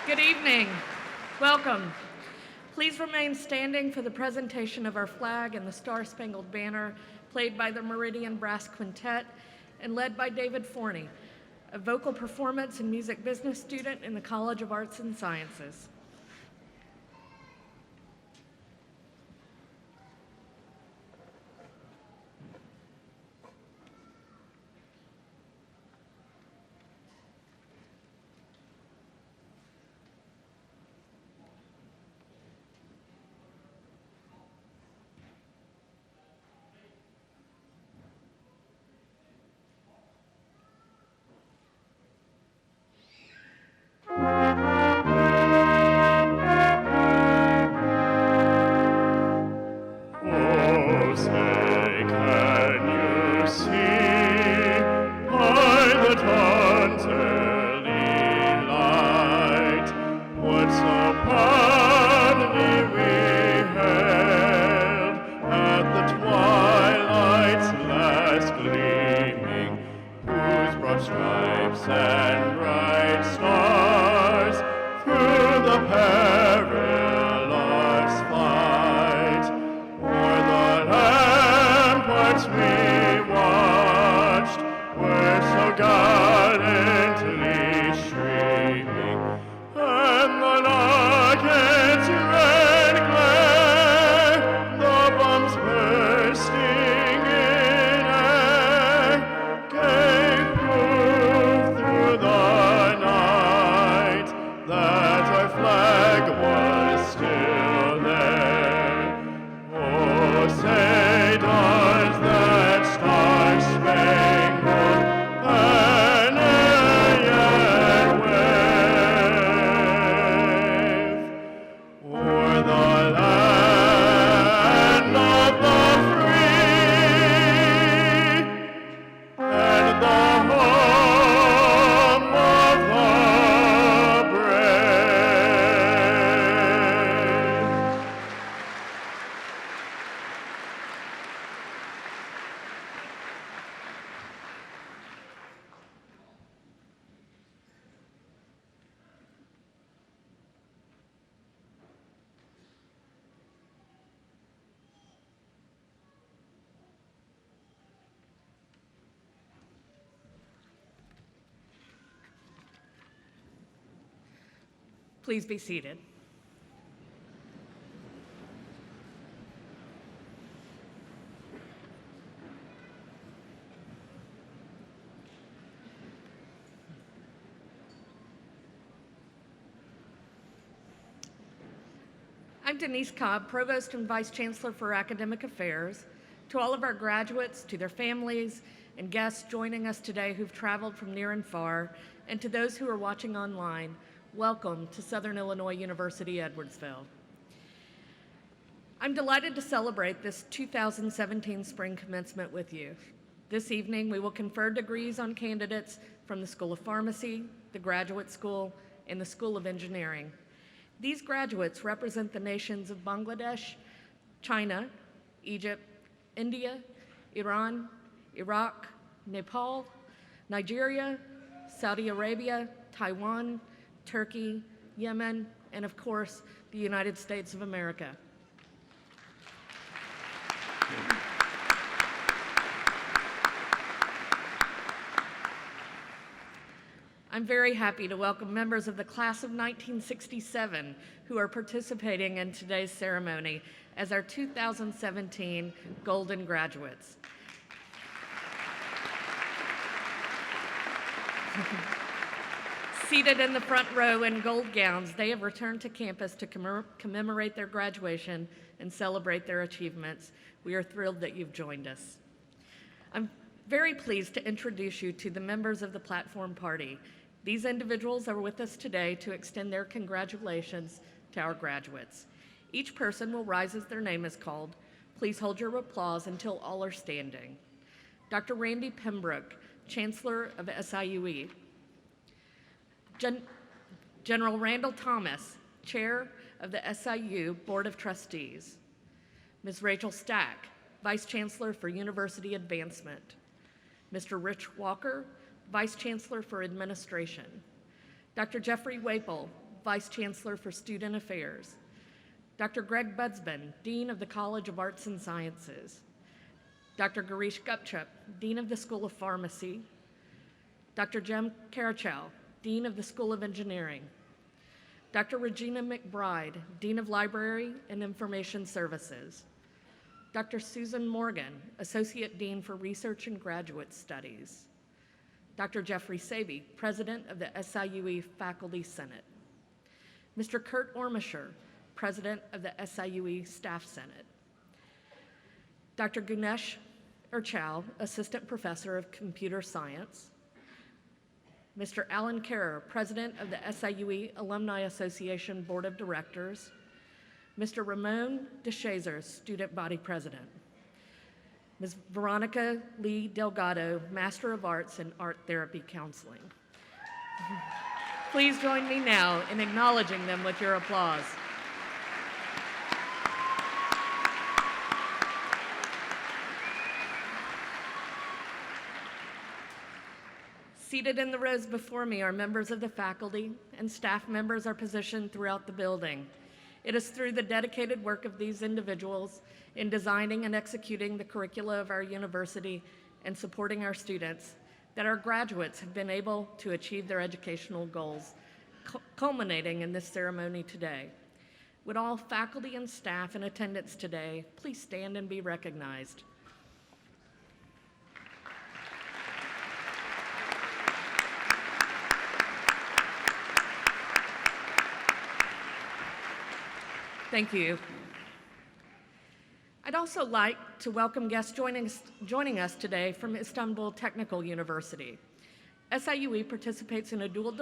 Good evening. Welcome. Please remain standing for the presentation of our flag and the Star-Spangled Banner, played by the Meridian Brass Quintet and led by David Forney, a vocal performance and music business student in the College of Arts and Sciences. Please be seated. I'm Denise Cobb, Provost and Vice Chancellor for Academic Affairs. To all of our graduates, to their families, and guests joining us today who've traveled from near and far, and to those who are watching online, welcome to Southern Illinois University, Edwardsville. I'm delighted to celebrate this 2017 spring commencement with you. This evening, we will confer degrees on candidates from the School of Pharmacy, the Graduate School, and the School of Engineering. These graduates represent the nations of Bangladesh, China, Egypt, India, Iran, Iraq, Nepal, Nigeria, Saudi Arabia, Taiwan, Turkey, Yemen, and of course, the United States of America. I'm very happy to welcome members of the class of 1967 who are participating in today's ceremony as our 2017 Golden Graduates. Seated in the front row in gold gowns, they have returned to campus to commemorate their graduation and celebrate their achievements. We are thrilled that you've joined us. I'm very pleased to introduce you to the members of the Platform Party. These individuals are with us today to extend their congratulations to our graduates. Each person will rise as their name is called. Please hold your applause until all are standing. Dr. Randy Pembroke, Chancellor of SIUE. General Randall Thomas, Chair of the SIU Board of Trustees. Ms. Rachel Stack, Vice Chancellor for University Advancement. Mr. Rich Walker, Vice Chancellor for Administration. Dr. Jeffrey Waple, Vice Chancellor for Student Affairs. Dr. Greg Budsman, Dean of the College of Arts and Sciences. Dr. Girish Gupchuk, Dean of the School of Pharmacy. Dr. Jem Karachow, Dean of the School of Engineering. Dr. Regina McBride, Dean of Library and Information Services. Dr. Susan Morgan, Associate Dean for Research and Graduate Studies. Dr. Jeffrey Saby, President of the SIUE Faculty Senate. Mr. Kurt Ormisher, President of the SIUE Staff Senate. Dr. Gunesh Urchow, Assistant Professor of Computer Science. Mr. Alan Kerr, President of the SIUE Alumni Association Board of Directors. Mr. Ramon DeShazer, Student Body President. Ms. Veronica Lee Delgado, Master of Arts in Art Therapy Counseling. Please join me now in acknowledging them with your applause. Seated in the rows before me are members of the faculty, and staff members are positioned throughout the building. It is through the dedicated work of these individuals in designing and executing the curricula of our university and supporting our students that our graduates have been able to achieve their educational goals, culminating in this ceremony today. Would all faculty and staff in attendance today please stand and be recognized? Thank you. I'd also like to welcome guests joining us today from Istanbul Technical University. SIUE participates in a dual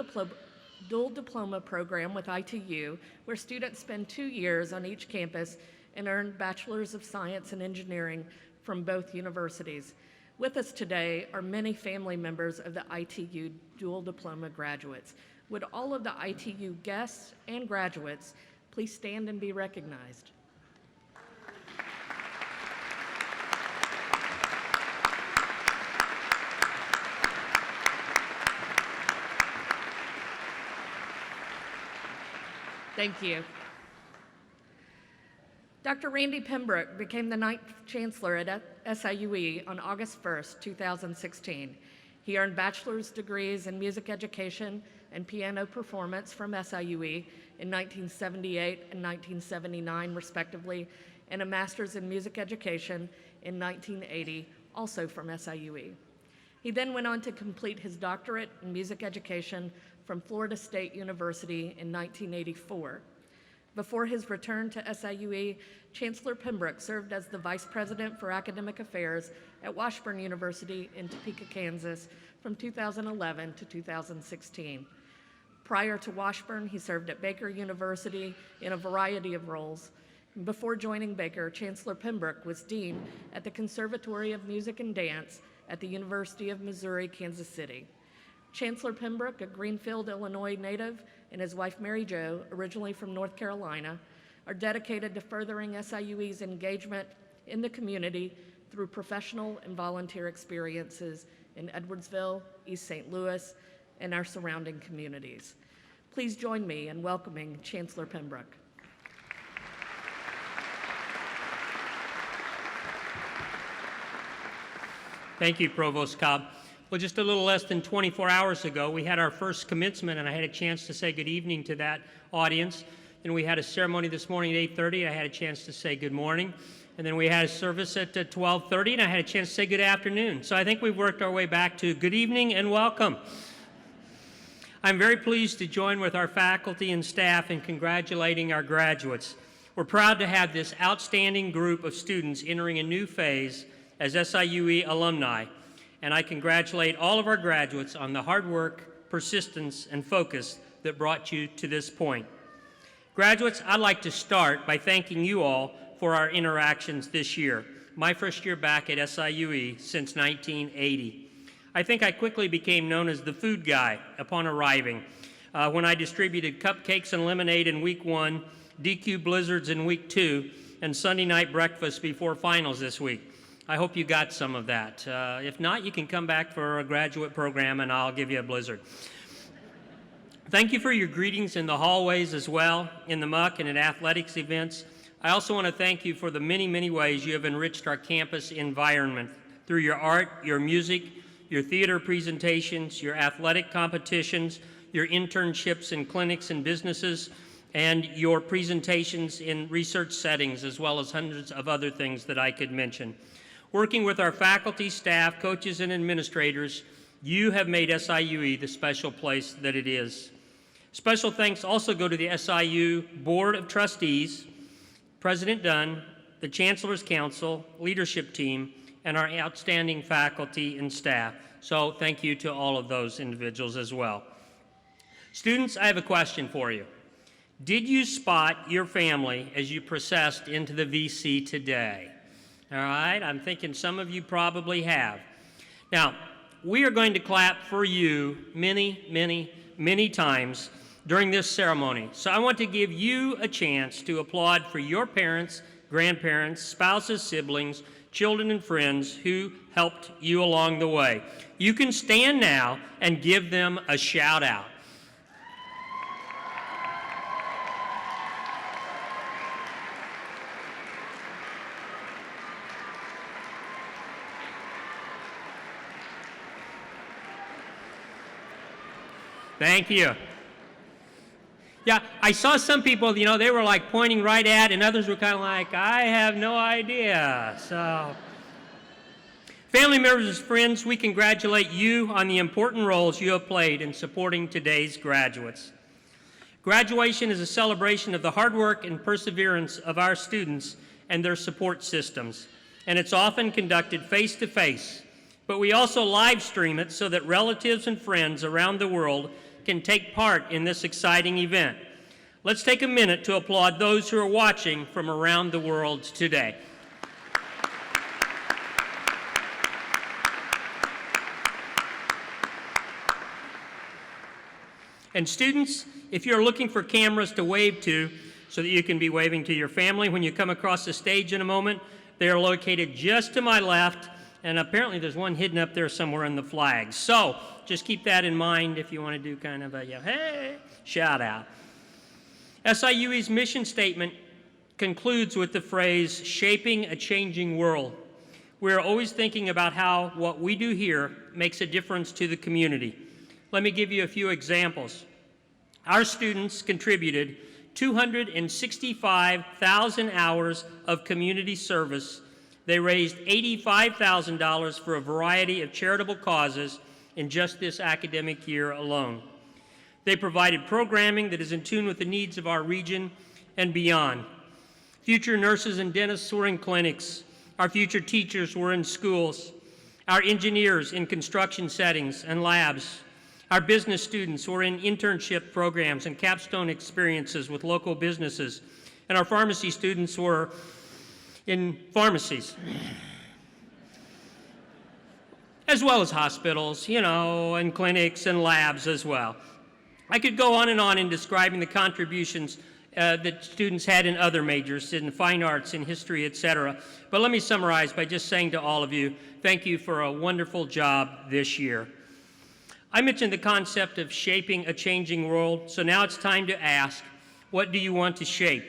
diploma program with ITU, where students spend 2 years on each campus and earn Bachelors of Science and Engineering from both universities. With us today are many family members of the ITU dual diploma graduates. Would all of the ITU guests and graduates please stand and be recognized? Thank you. Dr. Randy Pembroke became the 9th Chancellor at SIUE on August 1st, 2016. He earned bachelor's degrees in music education and piano performance from SIUE in 1978 and 1979, respectively, and a master's in music education in 1980, also from SIUE. He then went on to complete his doctorate in music education from Florida State University in 1984. Before his return to SIUE, Chancellor Pembroke served as the Vice President for Academic Affairs at Washburn University in Topeka, Kansas from 2011 to 2016. Prior to Washburn, he served at Baker University in a variety of roles. Before joining Baker, Chancellor Pembroke was Dean at the Conservatory of Music and Dance at the University of Missouri, Kansas City. Chancellor Pembroke, a Greenfield, Illinois native, and his wife Mary Jo, originally from North Carolina, are dedicated to furthering SIUE's engagement in the community through professional and volunteer experiences in Edwardsville, East St. Louis, and our surrounding communities. Please join me in welcoming Chancellor Pembroke. Thank you, Provost Cobb. Well, just a little less than 24 hours ago, we had our first commencement, and I had a chance to say good evening to that audience. Then we had a ceremony this morning at 8:30, and I had a chance to say good morning. And then we had a service at 12:30, and I had a chance to say good afternoon. So I think we've worked our way back to good evening and welcome. I'm very pleased to join with our faculty and staff in congratulating our graduates. We're proud to have this outstanding group of students entering a new phase as SIUE alumni, and I congratulate all of our graduates on the hard work, persistence, and focus that brought you to this point. Graduates, I'd like to start by thanking you all for our interactions this year, my first year back at SIUE since 1980. I think I quickly became known as the food guy upon arriving when I distributed cupcakes and lemonade in week 1, DQ blizzards in week 2, and Sunday night breakfast before finals this week. I hope you got some of that. If not, you can come back for a graduate program and I'll give you a blizzard. Thank you for your greetings in the hallways as well, in the muck and at athletics events. I also want to thank you for the many, many ways you have enriched our campus environment through your art, your music, your theater presentations, your athletic competitions, your internships in clinics and businesses, and your presentations in research settings, as well as hundreds of other things that I could mention. Working with our faculty, staff, coaches, and administrators, you have made SIUE the special place that it is. Special thanks also go to the SIU Board of Trustees, President Dunn, the Chancellor's Council, leadership team, and our outstanding faculty and staff. So thank you to all of those individuals as well. Students, I have a question for you. Did you spot your family as you processed into the VC today? All right, I'm thinking some of you probably have. Now, we are going to clap for you many, many, many times during this ceremony. So I want to give you a chance to applaud for your parents, grandparents, spouses, siblings, children, and friends who helped you along the way. You can stand now and give them a shout out. Thank you. Yeah, I saw some people, they were like pointing right at, and others were kind of like, I have no idea. So, family members and friends, we congratulate you on the important roles you have played in supporting today's graduates. Graduation is a celebration of the hard work and perseverance of our students and their support systems, and it's often conducted face-to-face, but we also live stream it so that relatives and friends around the world can take part in this exciting event. Let's take a minute to applaud those who are watching from around the world today. And students, if you're looking for cameras to wave to so that you can be waving to your family when you come across the stage in a moment, they are located just to my left, and apparently there's one hidden up there somewhere in the flags. So just keep that in mind if you want to do kind of a hey shout out. SIUE's mission statement concludes with the phrase, shaping a changing world. We're always thinking about how what we do here makes a difference to the community. Let me give you a few examples. Our students contributed 265,000 hours of community service. They raised $85,000 for a variety of charitable causes in just this academic year alone. They provided programming that is in tune with the needs of our region and beyond. Future nurses and dentists were in clinics. Our future teachers were in schools. Our engineers in construction settings and labs. Our business students were in internship programs and capstone experiences with local businesses. And our pharmacy students were in pharmacies, as well as hospitals, and clinics and labs as well. I could go on in describing the contributions that students had in other majors, in fine arts, in history, etc. But let me summarize by just saying to all of you, thank you for a wonderful job this year. I mentioned the concept of shaping a changing world, so now it's time to ask, what do you want to shape?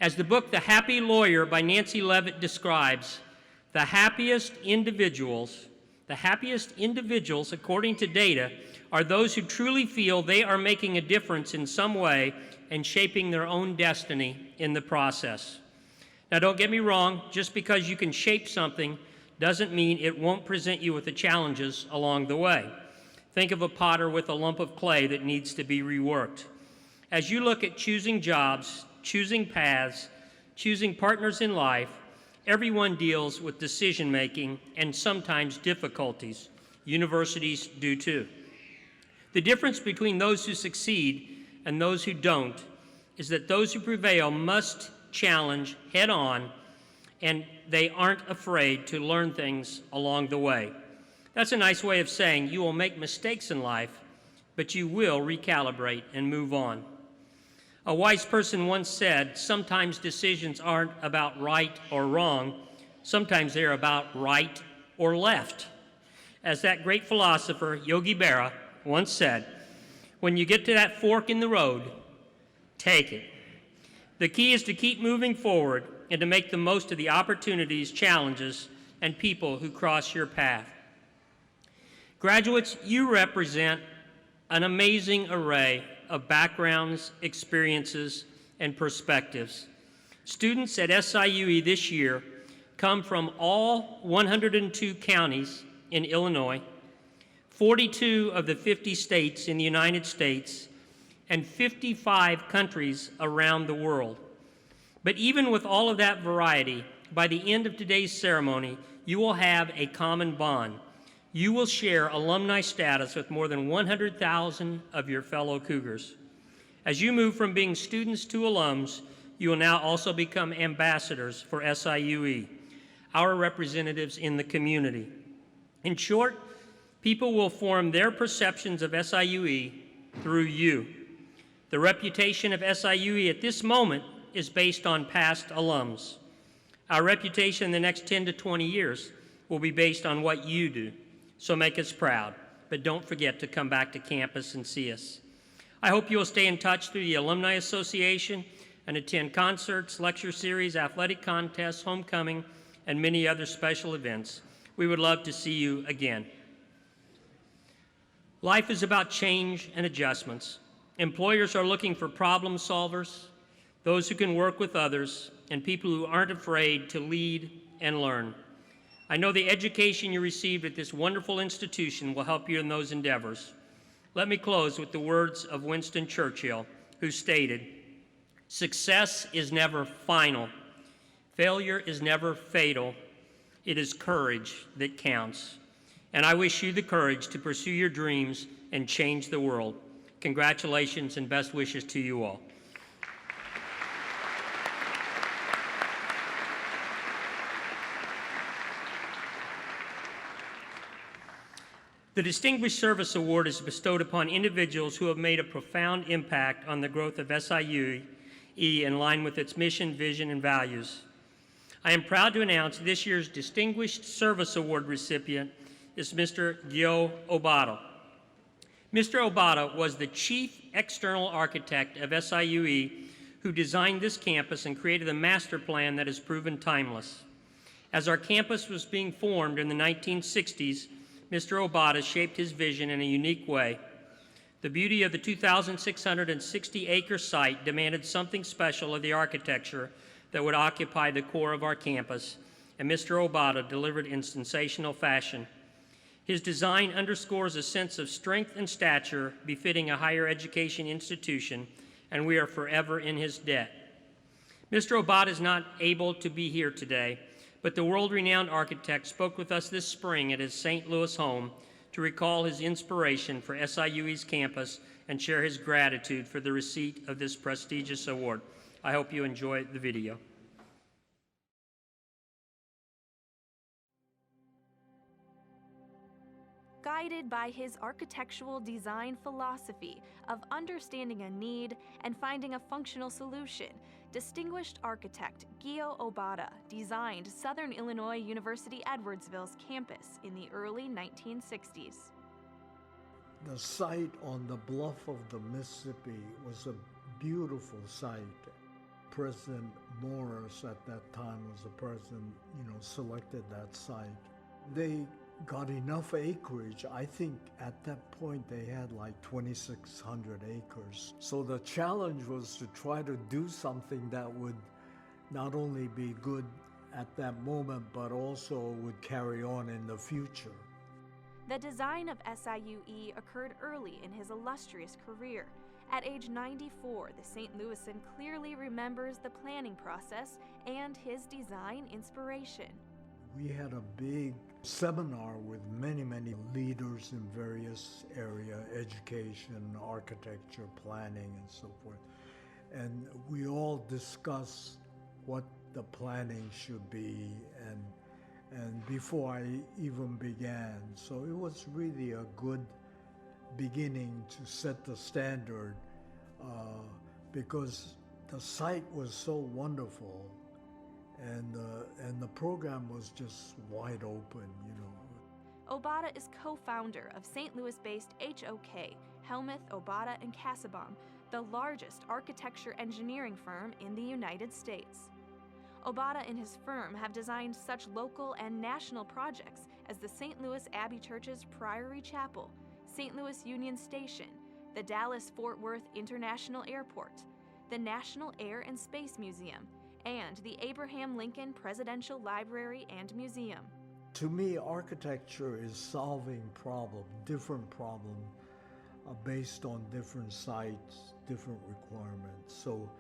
As the book The Happy Lawyer by Nancy Leavitt describes, the happiest individuals, according to data, are those who truly feel they are making a difference in some way and shaping their own destiny in the process. Now, don't get me wrong, just because you can shape something doesn't mean it won't present you with the challenges along the way. Think of a potter with a lump of clay that needs to be reworked. As you look at choosing jobs, choosing paths, choosing partners in life, everyone deals with decision-making and sometimes difficulties. Universities do too. The difference between those who succeed and those who don't is that those who prevail must challenge head-on, and they aren't afraid to learn things along the way. That's a nice way of saying you will make mistakes in life, but you will recalibrate and move on. A wise person once said, sometimes decisions aren't about right or wrong, sometimes they're about right or left. As that great philosopher, Yogi Berra, once said, When you get to that fork in the road, take it. The key is to keep moving forward and to make the most of the opportunities, challenges, and people who cross your path. Graduates, you represent an amazing array of backgrounds, experiences, and perspectives. Students at SIUE this year come from all 102 counties in Illinois, 42 of the 50 states in the United States, and 55 countries around the world. But even with all of that variety, by the end of today's ceremony, you will have a common bond. You will share alumni status with more than 100,000 of your fellow Cougars. As you move from being students to alums, you will now also become ambassadors for SIUE, our representatives in the community. In short, people will form their perceptions of SIUE through you. The reputation of SIUE at this moment is based on past alums. Our reputation in the next 10 to 20 years will be based on what you do. So make us proud, but don't forget to come back to campus and see us. I hope you will stay in touch through the Alumni Association and attend concerts, lecture series, athletic contests, homecoming, and many other special events. We would love to see you again. Life is about change and adjustments. Employers are looking for problem solvers, those who can work with others, and people who aren't afraid to lead and learn. I know the education you received at this wonderful institution will help you in those endeavors. Let me close with the words of Winston Churchill, who stated, "Success is never final. Failure is never fatal. It is courage that counts." And I wish you the courage to pursue your dreams and change the world. Congratulations and best wishes to you all. The Distinguished Service Award is bestowed upon individuals who have made a profound impact on the growth of SIUE in line with its mission, vision, and values. I am proud to announce this year's Distinguished Service Award recipient is Mr. Gyo Obata. Mr. Obata was the chief external architect of SIUE who designed this campus and created a master plan that has proven timeless. As our campus was being formed in the 1960s, Mr. Obata shaped his vision in a unique way. The beauty of the 2,660-acre site demanded something special of the architecture that would occupy the core of our campus, and Mr. Obata delivered in sensational fashion. His design underscores a sense of strength and stature befitting a higher education institution, and we are forever in his debt. Mr. Obata is not able to be here today, but the world-renowned architect spoke with us this spring at his St. Louis home to recall his inspiration for SIUE's campus and share his gratitude for the receipt of this prestigious award. I hope you enjoy the video. Guided by his architectural design philosophy of understanding a need and finding a functional solution, distinguished architect Gyo Obata designed Southern Illinois University Edwardsville's campus in the early 1960s. The site on the bluff of the Mississippi was a beautiful site. President Morris at that time was the president, selected that site. They got enough acreage. I think at that point they had like 2,600 acres. So the challenge was to try to do something that would not only be good at that moment, but also would carry on in the future. The design of SIUE occurred early in his illustrious career. At age 94, the St. Louisan clearly remembers the planning process and his design inspiration. We had a big seminar with many leaders in various areas, education, architecture, planning, and so forth. And we all discussed what the planning should be and before I even began. So it was really a good beginning to set the standard because the site was so wonderful. And the program was just wide open, Obata is co-founder of St. Louis-based HOK, Helmuth, Obata, and Casaubon, the largest architecture engineering firm in the United States. Obata and his firm have designed such local and national projects as the St. Louis Abbey Church's Priory Chapel, St. Louis Union Station, the Dallas-Fort Worth International Airport, the National Air and Space Museum, and the Abraham Lincoln Presidential Library and Museum. To me, architecture is solving different problems based on different sites, different requirements. So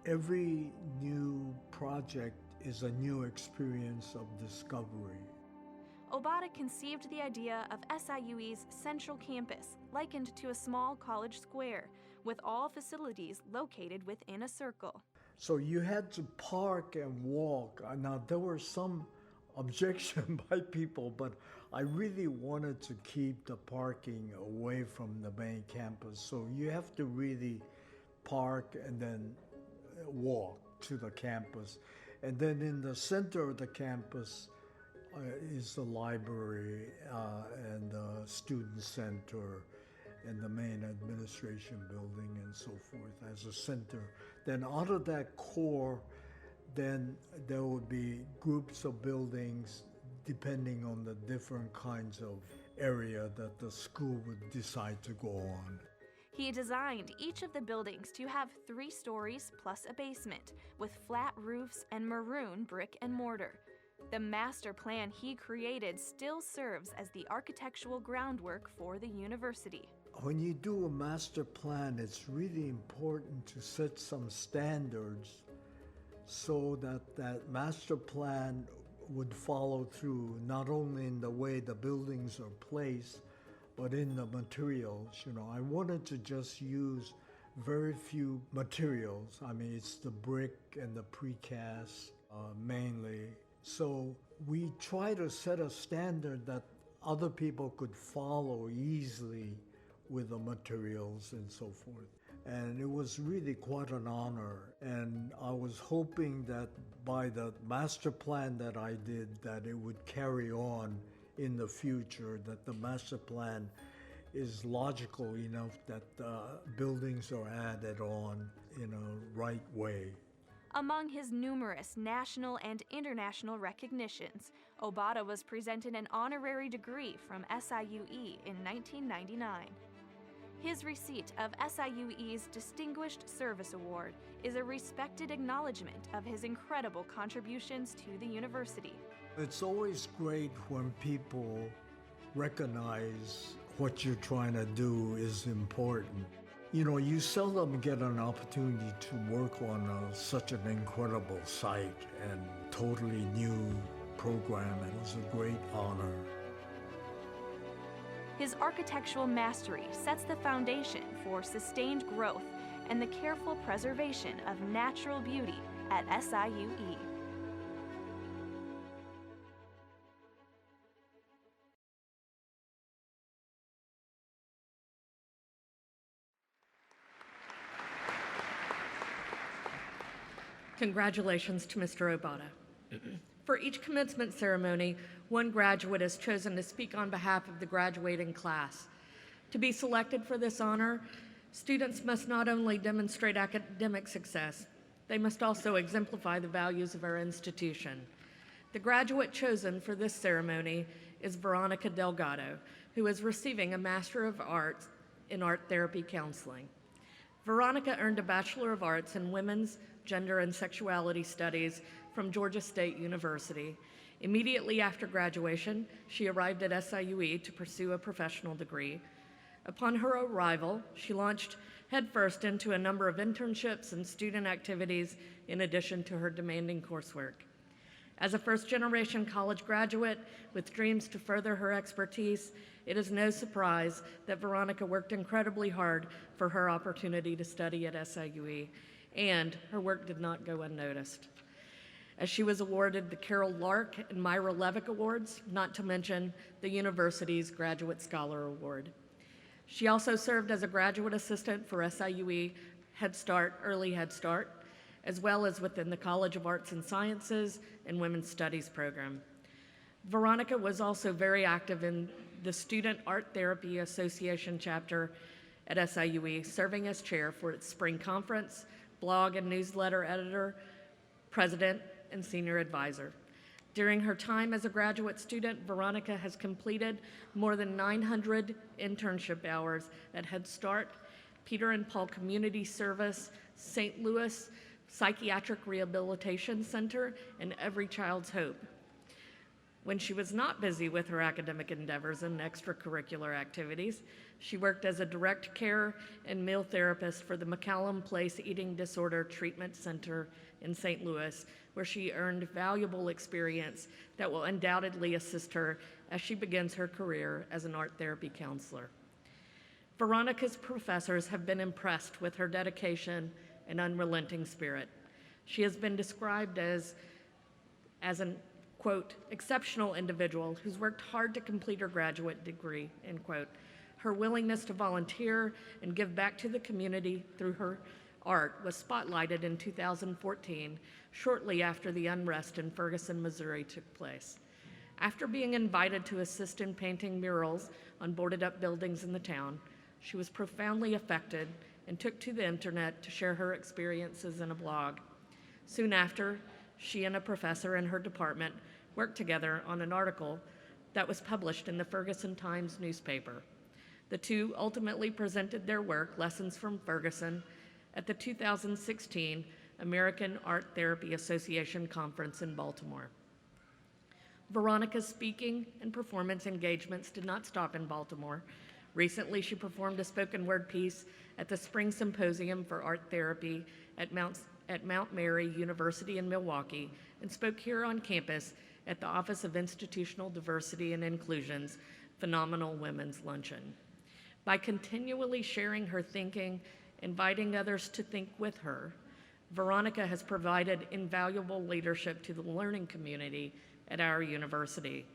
every new project is a new experience of discovery. Obata conceived the idea of SIUE's central campus, likened to a small college square, with all facilities located within a circle. So you had to park and walk. Now, there were some objection by people, but I really wanted to keep the parking away from the main campus. So you have to really park and then walk to the campus. And then in the center of the campus is the library and the student center and the main administration building and so forth as a center. Then out of that core, then there would be groups of buildings depending on the different kinds of area that the school would decide to go on. He designed each of the buildings to have 3 stories plus a basement, with flat roofs and maroon brick and mortar. The master plan he created still serves as the architectural groundwork for the university. When you do a master plan, it's really important to set some standards so that that master plan would follow through, not only in the way the buildings are placed, but in the materials. You know, I wanted to just use very few materials. I mean, it's the brick and the precast mainly. So we try to set a standard that other people could follow easily with the materials and so forth. And it was really quite an honor. And I was hoping that by the master plan that I did, that it would carry on in the future, that the master plan is logical enough that buildings are added on in a right way. Among his numerous national and international recognitions, Obata was presented an honorary degree from SIUE in 1999. His receipt of SIUE's Distinguished Service Award is a respected acknowledgement of his incredible contributions to the university. It's always great when people recognize what you're trying to do is important. You know, you seldom get an opportunity to work on such an incredible site and totally new program. It was a great honor. His architectural mastery sets the foundation for sustained growth and the careful preservation of natural beauty at SIUE. Congratulations to Mr. Obata. For each commencement ceremony, one graduate is chosen to speak on behalf of the graduating class. To be selected for this honor, students must not only demonstrate academic success, they must also exemplify the values of our institution. The graduate chosen for this ceremony is Veronica Delgado, who is receiving a Master of Arts in Art Therapy Counseling. Veronica earned a Bachelor of Arts in Women's, Gender, and Sexuality Studies from Georgia State University. Immediately after graduation, she arrived at SIUE to pursue a professional degree. Upon her arrival, she launched headfirst into a number of internships and student activities in addition to her demanding coursework. As a first-generation college graduate with dreams to further her expertise, it is no surprise that Veronica worked incredibly hard for her opportunity to study at SIUE, and her work did not go unnoticed, as she was awarded the Carol Lark and Myra Levick Awards, not to mention the university's Graduate Scholar Award. She also served as a graduate assistant for SIUE Head Start, Early Head Start, as well as within the College of Arts and Sciences and Women's Studies program. Veronica was also very active in the Student Art Therapy Association chapter at SIUE, serving as chair for its spring conference, blog and newsletter editor, president, and senior advisor. During her time as a graduate student, Veronica has completed more than 900 internship hours at Head Start, Peter and Paul Community Service, St. Louis Psychiatric Rehabilitation Center, and Every Child's Hope. When she was not busy with her academic endeavors and extracurricular activities, she worked as a direct care and meal therapist for the McCallum Place Eating Disorder Treatment Center in St. Louis, where she earned valuable experience that will undoubtedly assist her as she begins her career as an art therapy counselor. Veronica's professors have been impressed with her dedication and unrelenting spirit. She has been described as an, quote, exceptional individual who's worked hard to complete her graduate degree, end quote. Her willingness to volunteer and give back to the community through her art was spotlighted in 2014, shortly after the unrest in Ferguson, Missouri took place. After being invited to assist in painting murals on boarded-up buildings in the town, she was profoundly affected and took to the internet to share her experiences in a blog. Soon after, she and a professor in her department worked together on an article that was published in the Ferguson Times newspaper. The two ultimately presented their work, Lessons from Ferguson, at the 2016 American Art Therapy Association Conference in Baltimore. Veronica's speaking and performance engagements did not stop in Baltimore. Recently, she performed a spoken word piece at the Spring Symposium for Art Therapy at Mount Mary University in Milwaukee and spoke here on campus at the Office of Institutional Diversity and Inclusion's Phenomenal Women's Luncheon. By continually sharing her thinking, inviting others to think with her, Veronica has provided invaluable leadership to the learning community at our university.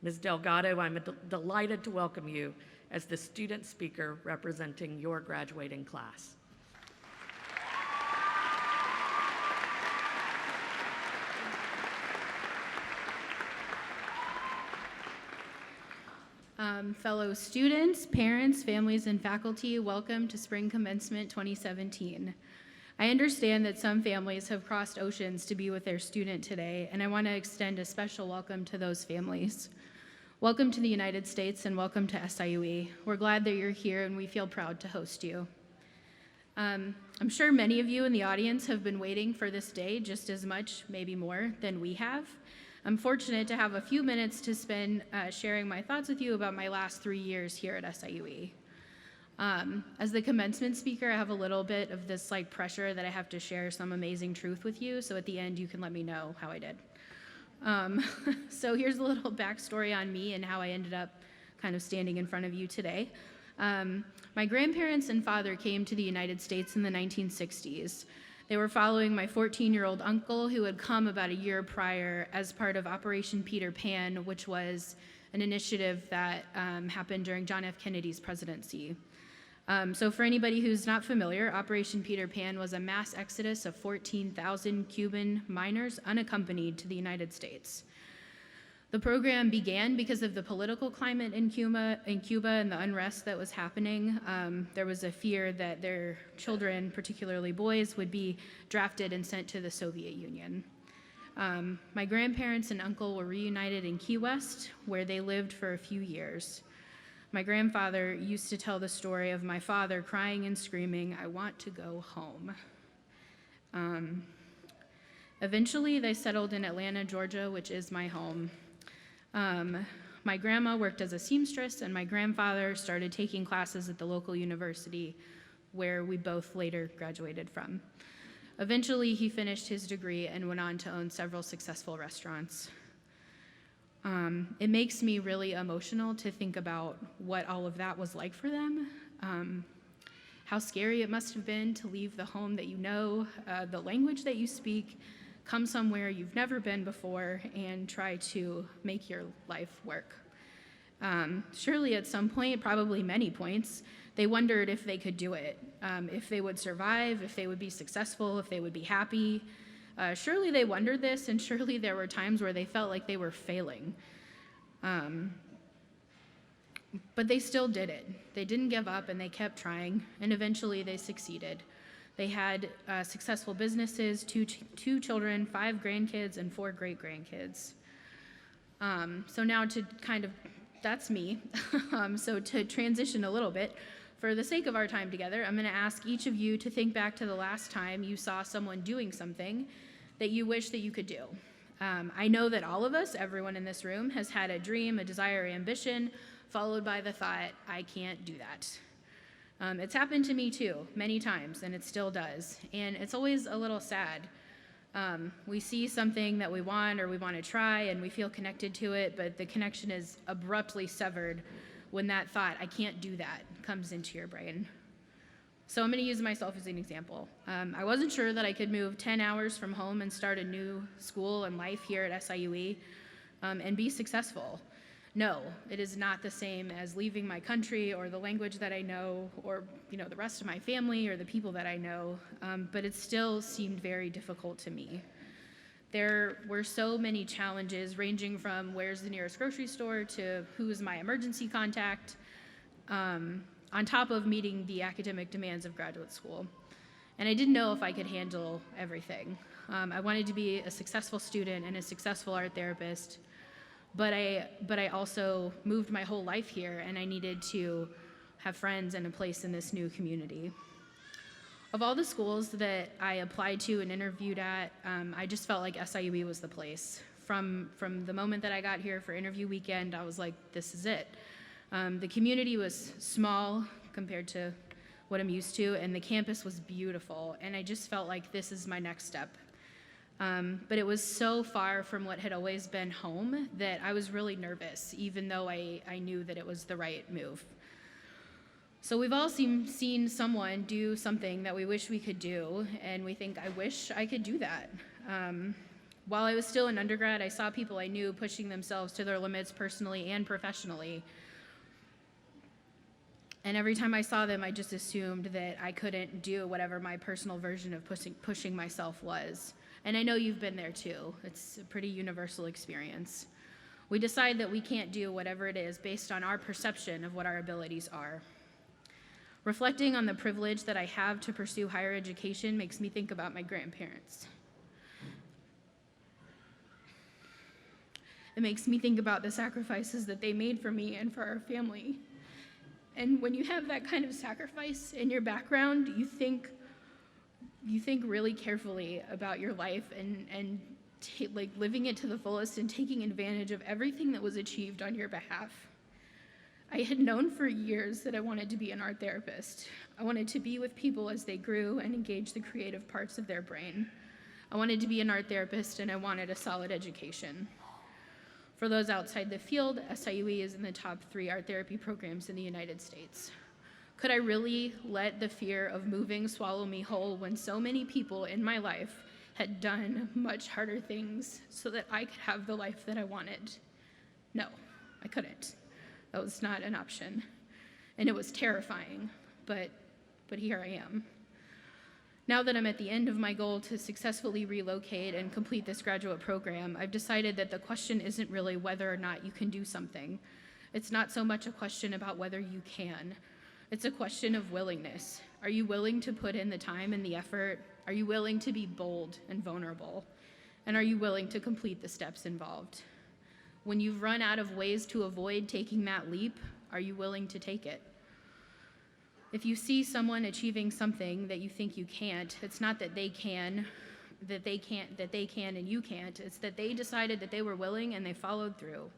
Ms. Delgado, I'm delighted to welcome you as the student speaker representing your graduating class. Fellow students, parents, families, and faculty, welcome to Spring Commencement 2017. I understand that some families have crossed oceans to be with their student today, and I want to extend a special welcome to those families. Welcome to the United States and welcome to SIUE. We're glad that you're here and we feel proud to host you. I'm sure many of you in the audience have been waiting for this day just as much, maybe more, than we have. I'm fortunate to have a few minutes to spend sharing my thoughts with you about my last 3 years here at SIUE. As the commencement speaker, I have a little bit of this pressure that I have to share some amazing truth with you, so at the end you can let me know how I did. So here's a little backstory on me and how I ended up kind of standing in front of you today. My grandparents and father came to the United States in the 1960s. They were following my 14-year-old uncle who had come about a year prior as part of Operation Peter Pan, which was an initiative that happened during John F. Kennedy's presidency. So for anybody who's not familiar, Operation Peter Pan was a mass exodus of 14,000 Cuban miners unaccompanied to the United States. The program began because of the political climate in Cuba and the unrest that was happening. There was a fear that their children, particularly boys, would be drafted and sent to the Soviet Union. My grandparents and uncle were reunited in Key West, where they lived for a few years. My grandfather used to tell the story of my father crying and screaming, "I want to go home." Eventually, they settled in Atlanta, Georgia, which is my home. My grandma worked as a seamstress, and my grandfather started taking classes at the local university where we both later graduated from. Eventually, he finished his degree and went on to own several successful restaurants. It makes me really emotional to think about what all of that was like for them, how scary it must have been to leave the home that you know, the language that you speak, come somewhere you've never been before, and try to make your life work. Surely at some point, probably many points, they wondered if they could do it, if they would survive, if they would be successful, if they would be happy. Surely they wondered this, and surely there were times where they felt like they were failing. But they still did it. They didn't give up and they kept trying, and eventually they succeeded. They had successful businesses, two children, 5 grandkids, and 4 great-grandkids. So now that's me. So to transition a little bit, for the sake of our time together, I'm gonna ask each of you to think back to the last time you saw someone doing something that you wish that you could do. I know that all of us, everyone in this room, has had a dream, a desire, or ambition, followed by the thought, I can't do that. It's happened to me too, many times, and it still does. And it's always a little sad. We see something that we want or we want to try, and we feel connected to it, but the connection is abruptly severed when that thought, I can't do that, comes into your brain. So I'm going to use myself as an example. I wasn't sure that I could move 10 hours from home and start a new school and life here at SIUE and be successful. No, it is not the same as leaving my country or the language that I know or the rest of my family or the people that I know, but it still seemed very difficult to me. There were so many challenges ranging from where's the nearest grocery store to who's my emergency contact, on top of meeting the academic demands of graduate school. And I didn't know if I could handle everything. I wanted to be a successful student and a successful art therapist, but I also moved my whole life here, and I needed to have friends and a place in this new community. Of all the schools that I applied to and interviewed at, I just felt like SIUE was the place. From the moment that I got here for interview weekend, I was like, this is it. The community was small compared to what I'm used to, and the campus was beautiful, and I just felt like this is my next step. But it was so far from what had always been home that I was really nervous, even though I knew that it was the right move. So we've all seen someone do something that we wish we could do, and we think, I wish I could do that. While I was still an undergrad, I saw people I knew pushing themselves to their limits personally and professionally. And every time I saw them, I just assumed that I couldn't do whatever my personal version of pushing myself was. And I know you've been there too. It's a pretty universal experience. We decide that we can't do whatever it is based on our perception of what our abilities are. Reflecting on the privilege that I have to pursue higher education makes me think about my grandparents. It makes me think about the sacrifices that they made for me and for our family. And when you have that kind of sacrifice in your background, you think really carefully about your life and living it to the fullest and taking advantage of everything that was achieved on your behalf. I had known for years that I wanted to be an art therapist. I wanted to be with people as they grew and engage the creative parts of their brain. I wanted to be an art therapist, and I wanted a solid education. For those outside the field, SIUE is in the top 3 art therapy programs in the United States. Could I really let the fear of moving swallow me whole when so many people in my life had done much harder things so that I could have the life that I wanted? No, I couldn't. That was not an option. And it was terrifying, but here I am. Now that I'm at the end of my goal to successfully relocate and complete this graduate program, I've decided that the question isn't really whether or not you can do something. It's not so much a question about whether you can. It's a question of willingness. Are you willing to put in the time and the effort? Are you willing to be bold and vulnerable? And are you willing to complete the steps involved? When you've run out of ways to avoid taking that leap, are you willing to take it? If you see someone achieving something that you think you can't, it's not that they can and you can't. It's that they decided that they were willing and they followed through.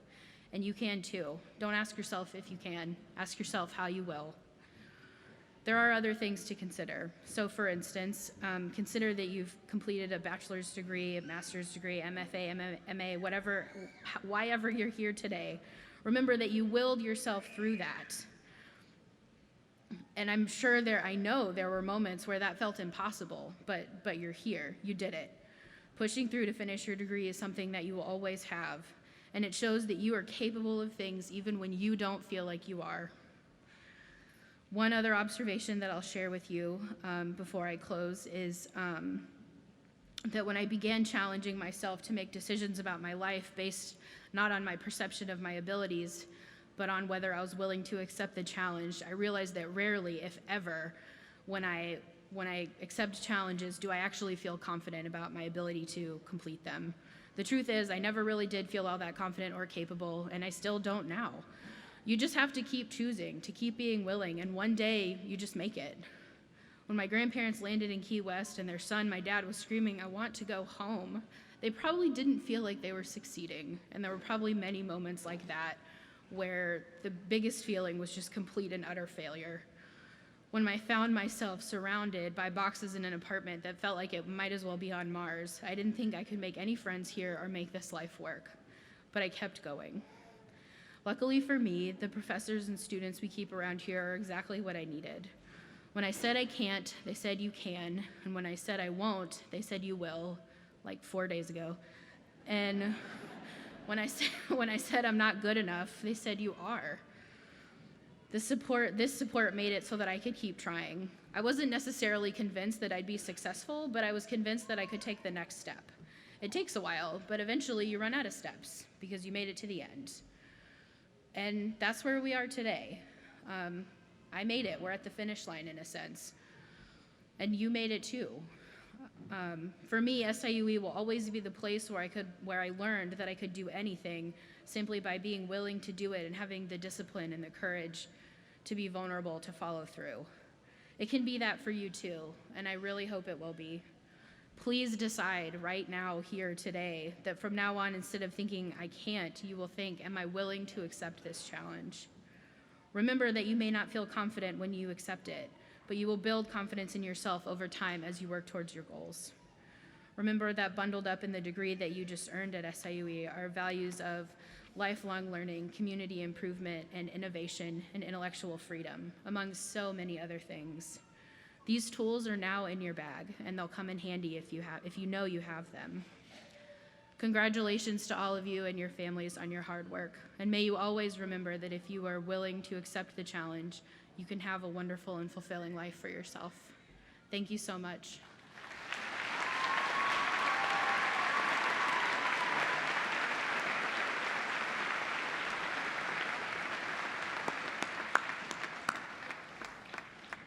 And you can too. Don't ask yourself if you can. Ask yourself how you will. There are other things to consider. So for instance, consider that you've completed a bachelor's degree, a master's degree, MFA, MA, whatever, why ever you're here today. Remember that you willed yourself through that. And I'm sure I know there were moments where that felt impossible, but you're here, you did it. Pushing through to finish your degree is something that you will always have, and it shows that you are capable of things even when you don't feel like you are. One other observation that I'll share with you before I close is that when I began challenging myself to make decisions about my life based not on my perception of my abilities, but on whether I was willing to accept the challenge. I realized that rarely, if ever, when I accept challenges, do I actually feel confident about my ability to complete them. The truth is, I never really did feel all that confident or capable, and I still don't now. You just have to keep choosing, to keep being willing, and one day you just make it. When my grandparents landed in Key West and their son, my dad, was screaming, "I want to go home," they probably didn't feel like they were succeeding, and there were probably many moments like that where the biggest feeling was just complete and utter failure. When I found myself surrounded by boxes in an apartment that felt like it might as well be on Mars, I didn't think I could make any friends here or make this life work, but I kept going. Luckily for me, the professors and students we keep around here are exactly what I needed. When I said I can't, they said you can, and when I said I won't, they said you will, like 4 days ago. And when I said I'm not good enough, they said you are. This support made it so that I could keep trying. I wasn't necessarily convinced that I'd be successful, but I was convinced that I could take the next step. It takes a while, but eventually you run out of steps because you made it to the end. And that's where we are today. I made it. We're at the finish line in a sense. And you made it too. For me, SIUE will always be the place where I learned that I could do anything simply by being willing to do it and having the discipline and the courage to be vulnerable, to follow through. It can be that for you too, and I really hope it will be. Please decide right now, here today, that from now on, instead of thinking I can't, you will think, am I willing to accept this challenge? Remember that you may not feel confident when you accept it, but you will build confidence in yourself over time as you work towards your goals. Remember that bundled up in the degree that you just earned at SIUE are values of lifelong learning, community improvement, and innovation and intellectual freedom, among so many other things. These tools are now in your bag, and they'll come in handy if you know you have them. Congratulations to all of you and your families on your hard work, and may you always remember that if you are willing to accept the challenge, you can have a wonderful and fulfilling life for yourself. Thank you so much.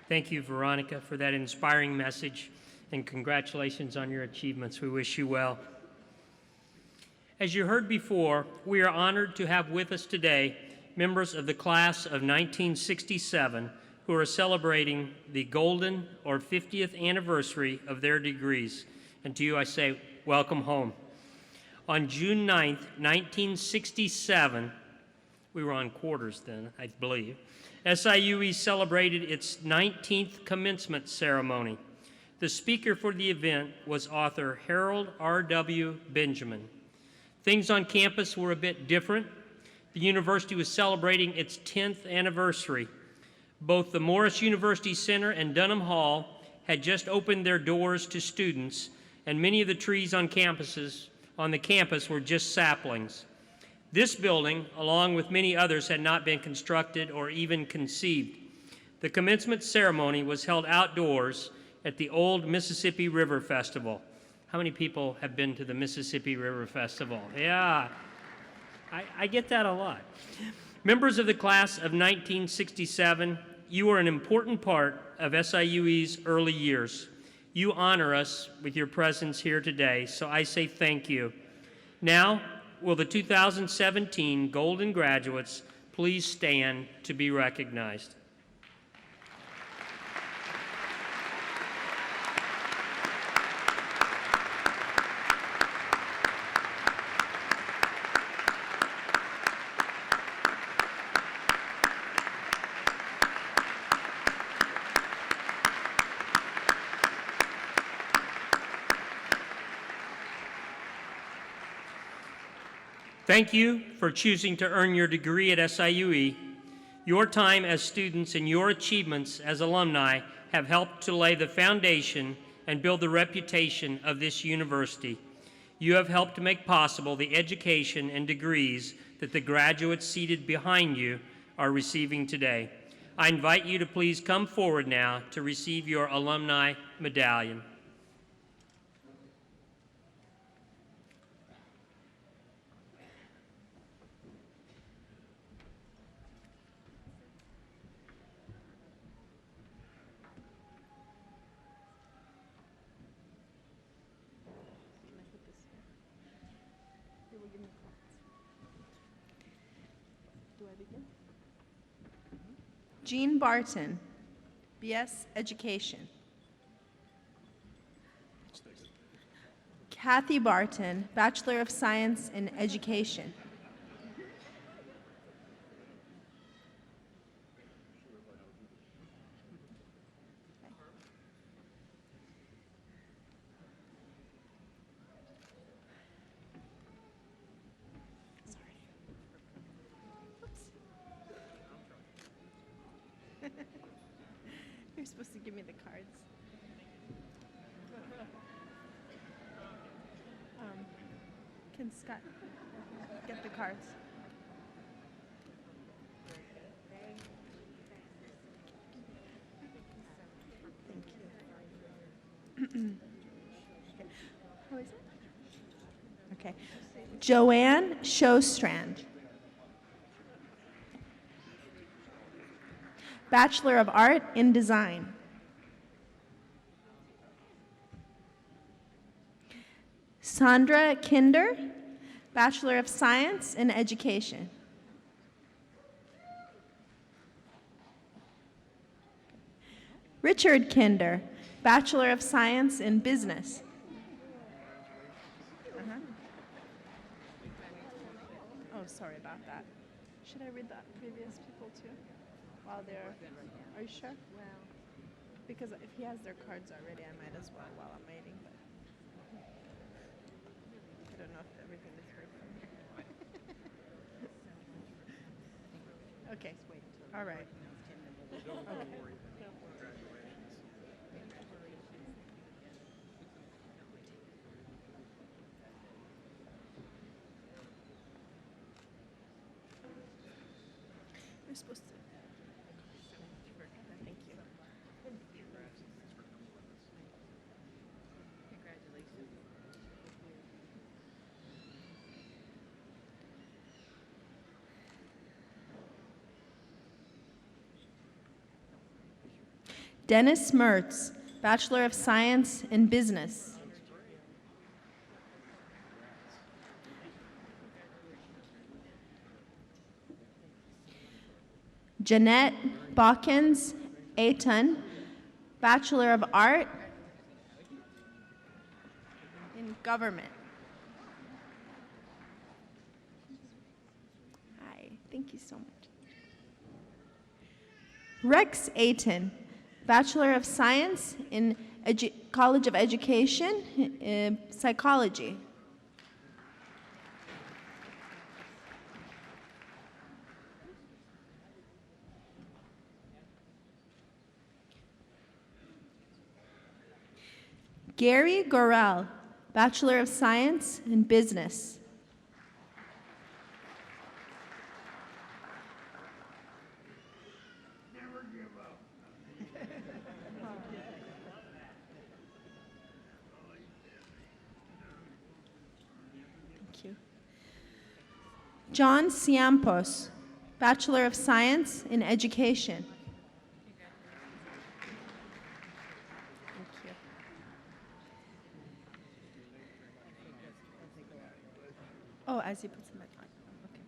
Thank you, Veronica, for that inspiring message, and congratulations on your achievements. We wish you well. As you heard before, we are honored to have with us today members of the class of 1967 who are celebrating the golden or 50th anniversary of their degrees. And to you I say, welcome home. On June 9th, 1967, we were on quarters then, I believe, SIUE celebrated its 19th commencement ceremony. The speaker for the event was author Harold R.W. Benjamin. Things on campus were a bit different. The university was celebrating its 10th anniversary. Both the Morris University Center and Dunham Hall had just opened their doors to students, and many of the trees on the campus were just saplings. This building, along with many others, had not been constructed or even conceived. The commencement ceremony was held outdoors at the old Mississippi River Festival. How many people have been to the Mississippi River Festival? Yeah, I get that a lot. Members of the class of 1967, you are an important part of SIUE's early years. You honor us with your presence here today, so I say thank you. Now, will the 2017 Golden Graduates please stand to be recognized? Thank you for choosing to earn your degree at SIUE. Your time as students and your achievements as alumni have helped to lay the foundation and build the reputation of this university. You have helped to make possible the education and degrees that the graduates seated behind you are receiving today. I invite you to please come forward now to receive your alumni medallion. Jean Barton, BS Education. Kathy Barton, Bachelor of Science in Education. You're supposed to give me the cards. Can Scott get the cards? Thank you. How is it? Okay. Joanne Showstrand. Bachelor of Art in Design. Sandra Kinder, Bachelor of Science in Education. Richard Kinder, Bachelor of Science in Business. Oh, sorry about that. Should I read the previous people too? While they're, are you sure? Well, because if he has their cards already, I might as well while I'm waiting. But I don't know if everything is right. Okay. All right. Okay. You're supposed to. Thank you. Dennis Mertz, Bachelor of Science in Business. Jeanette Bawkins Aiton, Bachelor of Art in Government. Hi, thank you so much. Rex Aiton, Bachelor of Science in College of Education, Psychology. Gary Gorel, Bachelor of Science in Business. Thank you. John Ciampos, Bachelor of Science in Education. Oh, as he puts in my time. Okay.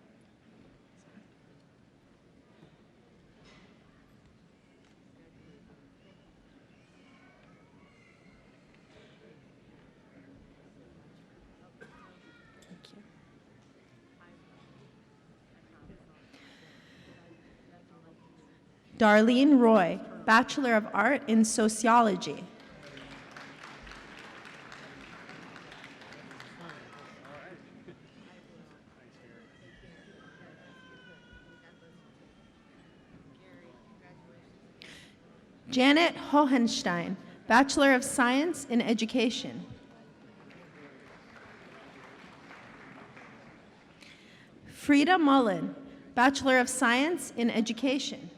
Thank you. Darlene Roy, Bachelor of Art in Sociology. Janet Hohenstein, Bachelor of Science in Education. Frida Mullen, Bachelor of Science in Education.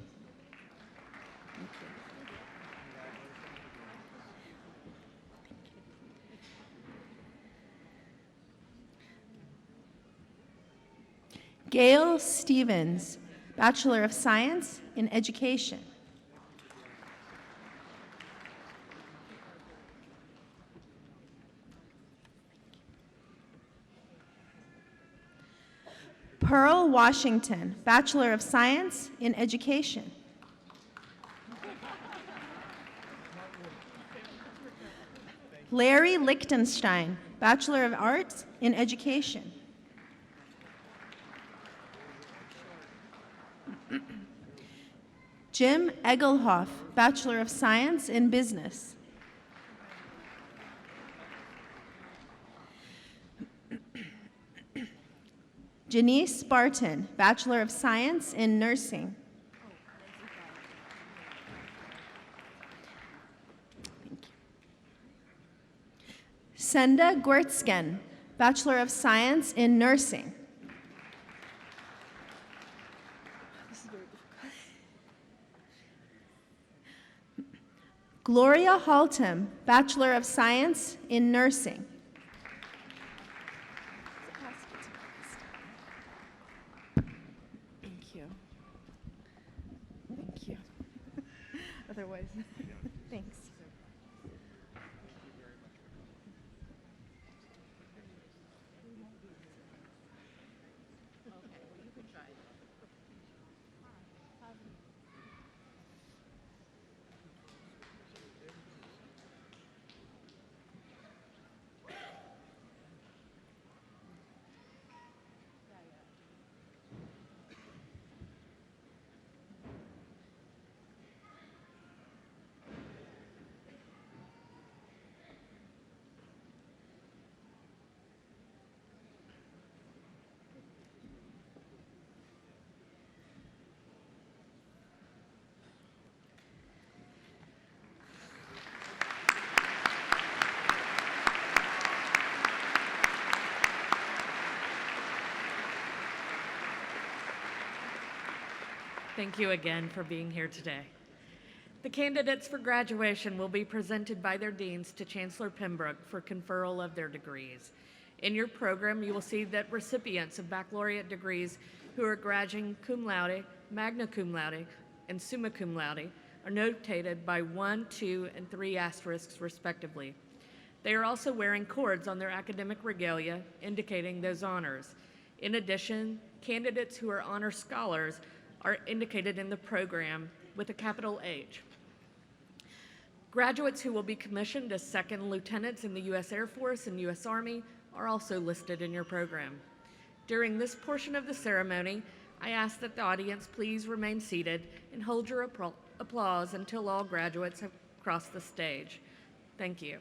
Gail Stevens, Bachelor of Science in Education. Pearl Washington, Bachelor of Science in Education. Larry Lichtenstein, Bachelor of Arts in Education. Jim Egelhoff, Bachelor of Science in Business. Janice Barton, Bachelor of Science in Nursing. Thank you. Senda Gwertsken, Bachelor of Science in Nursing. Gloria Haltom, Bachelor of Science in Nursing. Thank you. Thank you. Otherwise, thanks. Thank you again for being here today. The candidates for graduation will be presented by their deans to Chancellor Pembroke for conferral of their degrees. In your program, you will see that recipients of baccalaureate degrees who are graduating cum laude, magna cum laude, and summa cum laude are notated by 1, 2, and 3 asterisks respectively. They are also wearing cords on their academic regalia indicating those honors. In addition, candidates who are honor scholars are indicated in the program with a capital H. Graduates who will be commissioned as second lieutenants in the U.S. Air Force and U.S. Army are also listed in your program. During this portion of the ceremony, I ask that the audience please remain seated and hold your applause until all graduates have crossed the stage. Thank you.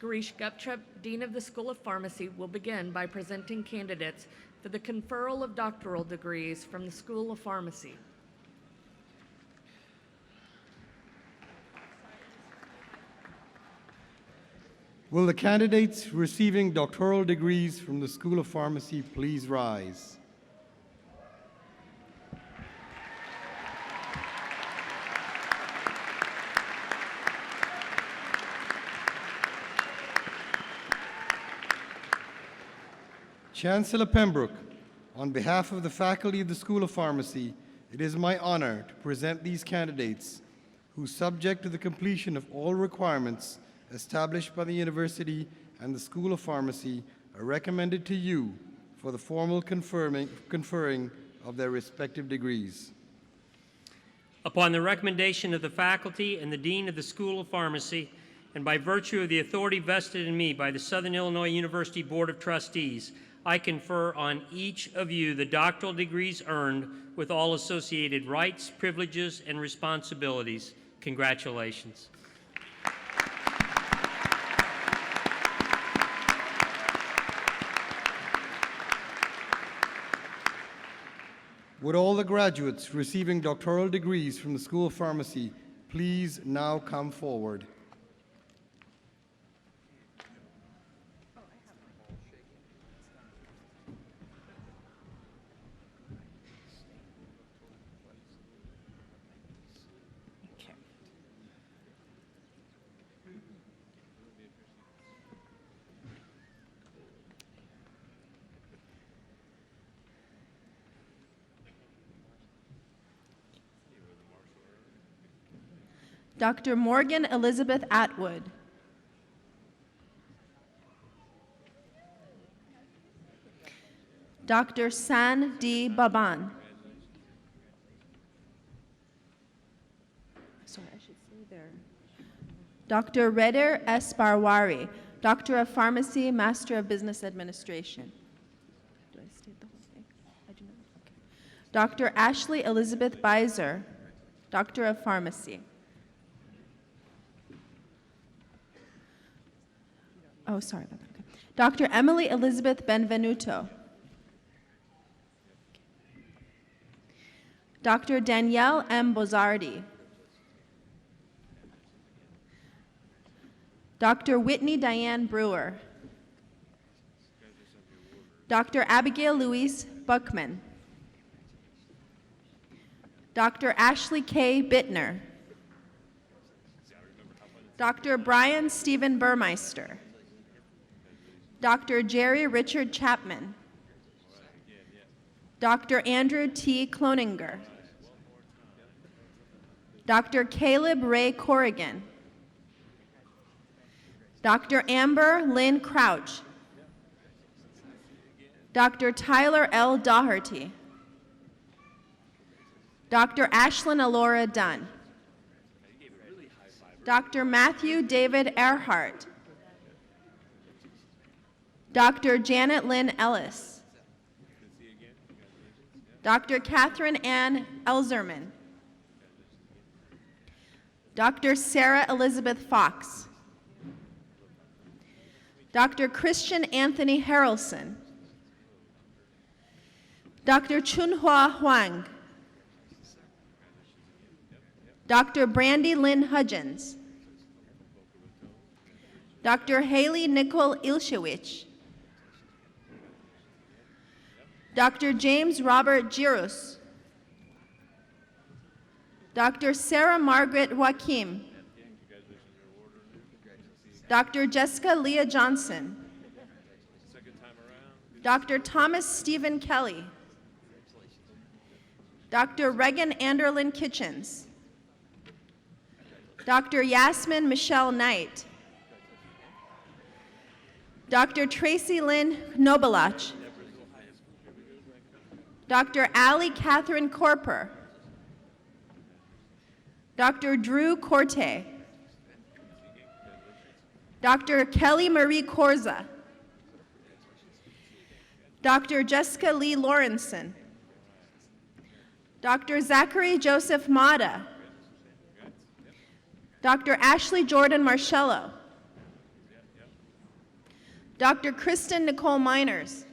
Girish Gupta, Dean of the School of Pharmacy, will begin by presenting candidates for the conferral of doctoral degrees from the School of Pharmacy. Will the candidates receiving doctoral degrees from the School of Pharmacy please rise? Chancellor Pembroke, on behalf of the faculty of the School of Pharmacy, it is my honor to present these candidates who, subject to the completion of all requirements established by the University and the School of Pharmacy, are recommended to you for the formal conferring of their respective degrees. Upon the recommendation of the faculty and the Dean of the School of Pharmacy, and by virtue of the authority vested in me by the Southern Illinois University Board of Trustees, I confer on each of you the doctoral degrees earned with all associated rights, privileges, and responsibilities. Congratulations. Would all the graduates receiving doctoral degrees from the School of Pharmacy please now come forward? Dr. Morgan Elizabeth Atwood. Dr. San D. Baban. Sorry, I should say there. Dr. Reder S. Barwari, Doctor of Pharmacy, Master of Business Administration. Do I state the whole thing? I do not. Okay. Dr. Ashley Elizabeth Beiser, Doctor of Pharmacy. Oh, sorry about that. Okay. Dr. Emily Elizabeth Benvenuto. Dr. Danielle M. Bozardi. Dr. Whitney Diane Brewer. Dr. Abigail Louise Buckman. Dr. Ashley K. Bittner. Dr. Brian Stephen Burmeister. Dr. Jerry Richard Chapman. Dr. Andrew T. Cloninger. Dr. Caleb Ray Corrigan. Dr. Amber Lynn Crouch. Dr. Tyler L. Doherty. Dr. Ashlyn Alora Dunn. Dr. Matthew David Earhart. Dr. Janet Lynn Ellis. Dr. Catherine Ann Elzerman. Dr. Sarah Elizabeth Fox. Dr. Christian Anthony Harrelson. Dr. Chunhua Huang. Dr. Brandy Lynn Hudgens. Dr. Haley Nicole Ilshewich. Dr. James Robert Giros. Dr. Sarah Margaret Joaquim. Dr. Jessica Leah Johnson. Dr. Thomas Stephen Kelly. Dr. Regan Anderlin Kitchens. Dr. Yasmin Michelle Knight. Dr. Tracy Lynn Knobelach. Dr. Allie Catherine Corper. Dr. Drew Corte. Dr. Kelly Marie Corza. Dr. Jessica Lee Lawrenson. Dr. Zachary Joseph Mata. Dr. Ashley Jordan Marcello. Dr. Kristen Nicole Miners.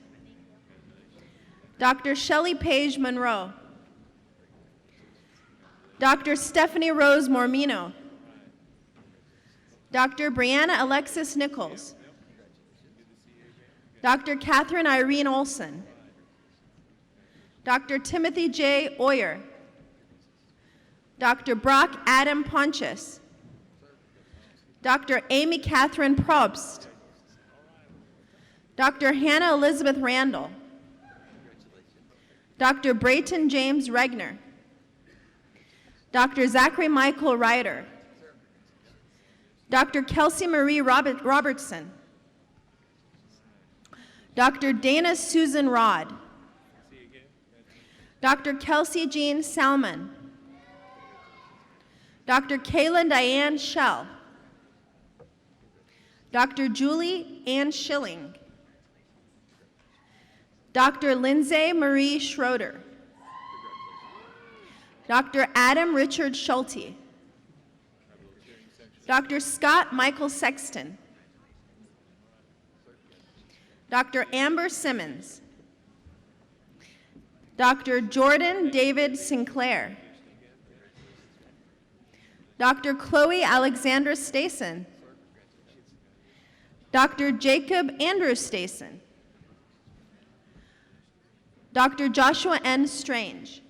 Dr. Shelley Page Monroe. Dr. Stephanie Rose Mormino. Dr. Brianna Alexis Nichols. Dr. Catherine Irene Olson. Dr. Timothy J. Oyer. Dr. Brock Adam Pontius. Dr. Amy Catherine Probst. Dr. Hannah Elizabeth Randall. Dr. Brayton James Regner. Dr. Zachary Michael Ryder. Dr. Kelsey Marie Robertson. Dr. Dana Susan Rod. Dr. Kelsey Jean Salmon. Dr. Kayla Diane Schell. Dr. Julie Ann Schilling. Dr. Lindsay Marie Schroeder. Dr. Adam Richard Schulte. Dr. Scott Michael Sexton. Dr. Amber Simmons. Dr. Jordan David Sinclair. Dr. Chloe Alexandra Stason. Dr. Jacob Andrew Stason. Dr. Joshua N. Strange.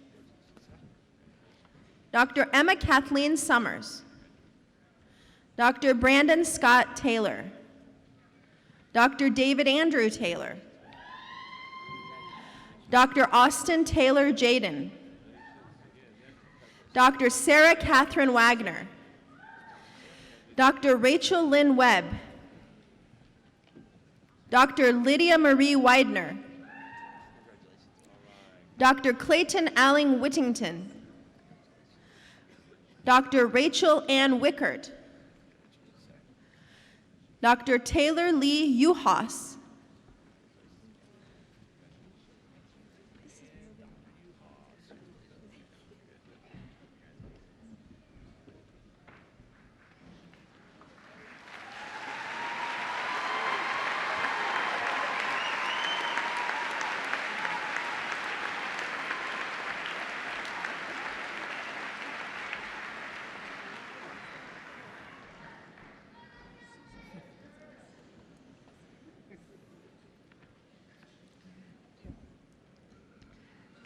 Dr. Emma Kathleen Summers. Dr. Brandon Scott Taylor. Dr. David Andrew Taylor. Dr. Austin Taylor Jaden. Dr. Sarah Catherine Wagner. Dr. Rachel Lynn Webb. Dr. Lydia Marie Widener. Dr. Clayton Alling Whittington, Dr. Rachel Ann Wickert, Dr. Taylor Lee Uhas,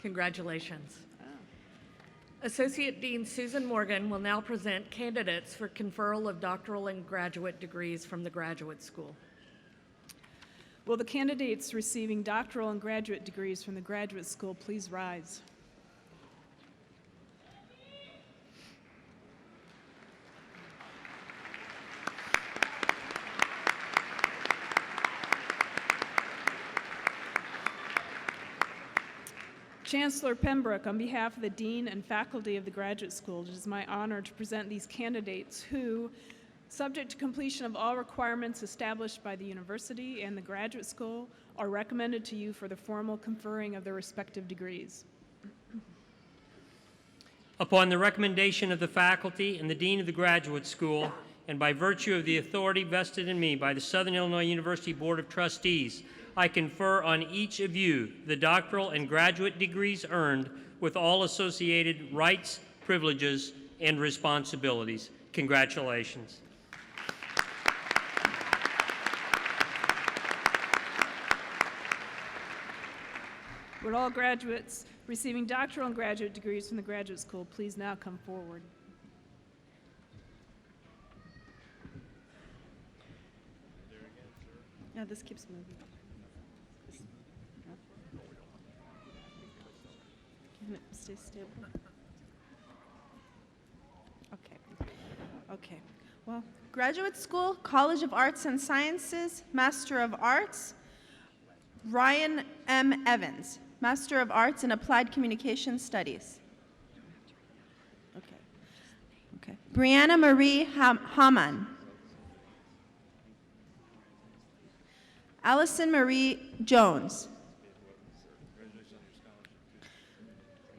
Congratulations. Associate Dean Susan Morgan will now present candidates for conferral of doctoral and graduate degrees from the Graduate School. Will the candidates receiving doctoral and graduate degrees from the Graduate School please rise? Chancellor Pembroke, on behalf of the Dean and faculty of the Graduate School, it is my honor to present these candidates who, subject to completion of all requirements established by the University and the Graduate School, are recommended to you for the formal conferring of their respective degrees. Upon the recommendation of the faculty and the Dean of the Graduate School, and by virtue of the authority vested in me by the Southern Illinois University Board of Trustees, I confer on each of you the doctoral and graduate degrees earned with all associated rights, privileges, and responsibilities. Congratulations. Would all graduates receiving doctoral and graduate degrees from the Graduate School please now come forward? Yeah, this keeps moving. Can it stay stable? Okay. Well, Graduate School, College of Arts and Sciences, Master of Arts, Ryan M. Evans, Master of Arts in Applied Communication Studies. Okay. Brianna Marie Haman. Allison Marie Jones.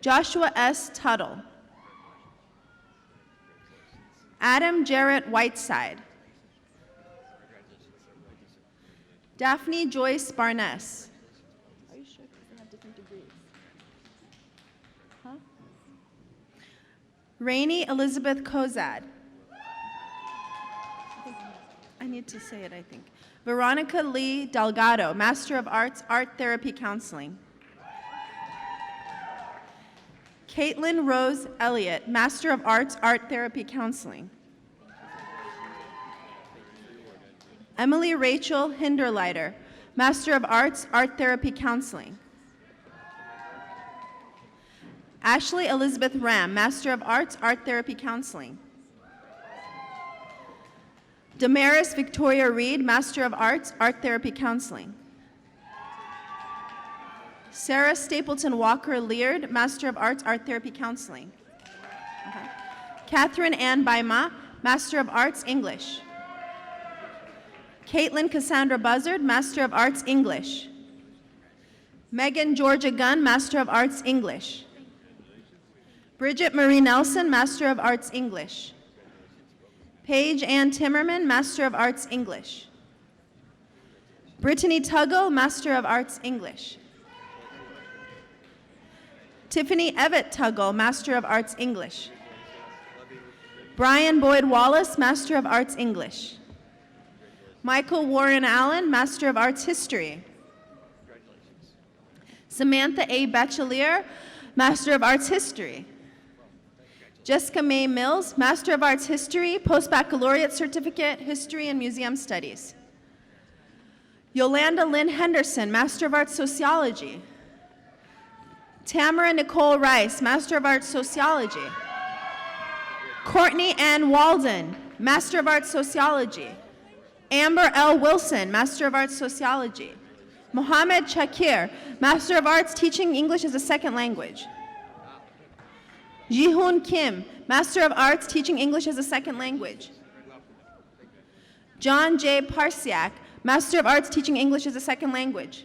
Joshua S. Tuttle. Adam Jarrett Whiteside. Daphne Joyce Barnes. Are you sure they have different degrees? Huh? Rainey Elizabeth Kozad. I need to say it, I think. Veronica Lee Delgado, Master of Arts, Art Therapy Counseling. Caitlin Rose Elliott, Master of Arts, Art Therapy Counseling. Emily Rachel Hinderleiter, Master of Arts, Art Therapy Counseling. Ashley Elizabeth Ram, Master of Arts, Art Therapy Counseling. Damaris Victoria Reed, Master of Arts, Art Therapy Counseling. Sarah Stapleton Walker Leard, Master of Arts, Art Therapy Counseling. Catherine Ann Baima, Master of Arts, English. Caitlin Cassandra Buzzard, Master of Arts, English. Megan Georgia Gunn, Master of Arts, English. Bridget Marie Nelson, Master of Arts, English. Paige Ann Timmerman, Master of Arts, English. Brittany Tuggle, Master of Arts, English. Tiffany Evett Tuggle, Master of Arts, English. Brian Boyd Wallace, Master of Arts, English. Michael Warren Allen, Master of Arts, History. Samantha A. Bachelier, Master of Arts, History. Jessica Mae Mills, Master of Arts, History, Post-Baccalaureate Certificate, History and Museum Studies. Yolanda Lynn Henderson, Master of Arts, Sociology. Tamara Nicole Rice, Master of Arts, Sociology. Courtney Ann Walden, Master of Arts, Sociology. Amber L. Wilson, Master of Arts, Sociology. Mohammed Shakir, Master of Arts, Teaching English as a Second Language. Jihoon Kim, Master of Arts, Teaching English as a Second Language. John J. Parsiak, Master of Arts, Teaching English as a Second Language.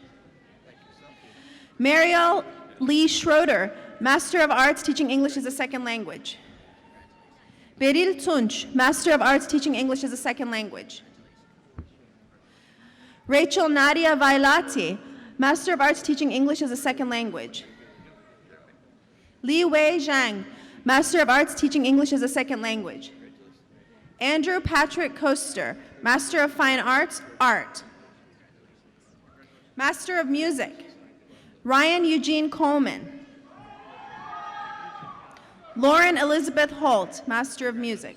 Mariel Lee Schroeder, Master of Arts, Teaching English as a Second Language. Beril Tunç, Master of Arts, Teaching English as a Second Language. Rachel Nadia Vailati, Master of Arts, Teaching English as a Second Language. Li Wei Zhang, Master of Arts, Teaching English as a Second Language. Andrew Patrick Koester, Master of Fine Arts, Art. Master of Music, Ryan Eugene Coleman. Lauren Elizabeth Holt, Master of Music.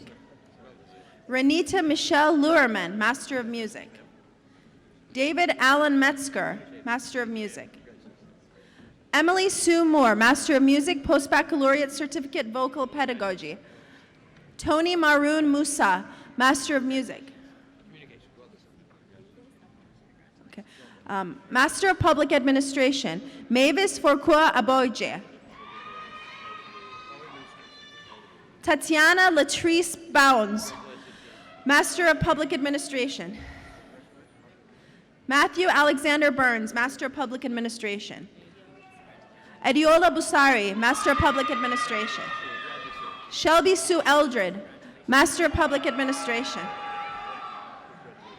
Renita Michelle Luhrmann, Master of Music. David Allen Metzger, Master of Music. Emily Sue Moore, Master of Music, Post-Baccalaureate Certificate, Vocal Pedagogy. Tony Maroon Musa, Master of Music. Okay. Master of Public Administration, Mavis Forkua Aboije. Tatiana Latrice Bounds, Master of Public Administration. Matthew Alexander Burns, Master of Public Administration. Adiola Busari, Master of Public Administration. Shelby Sue Eldred, Master of Public Administration.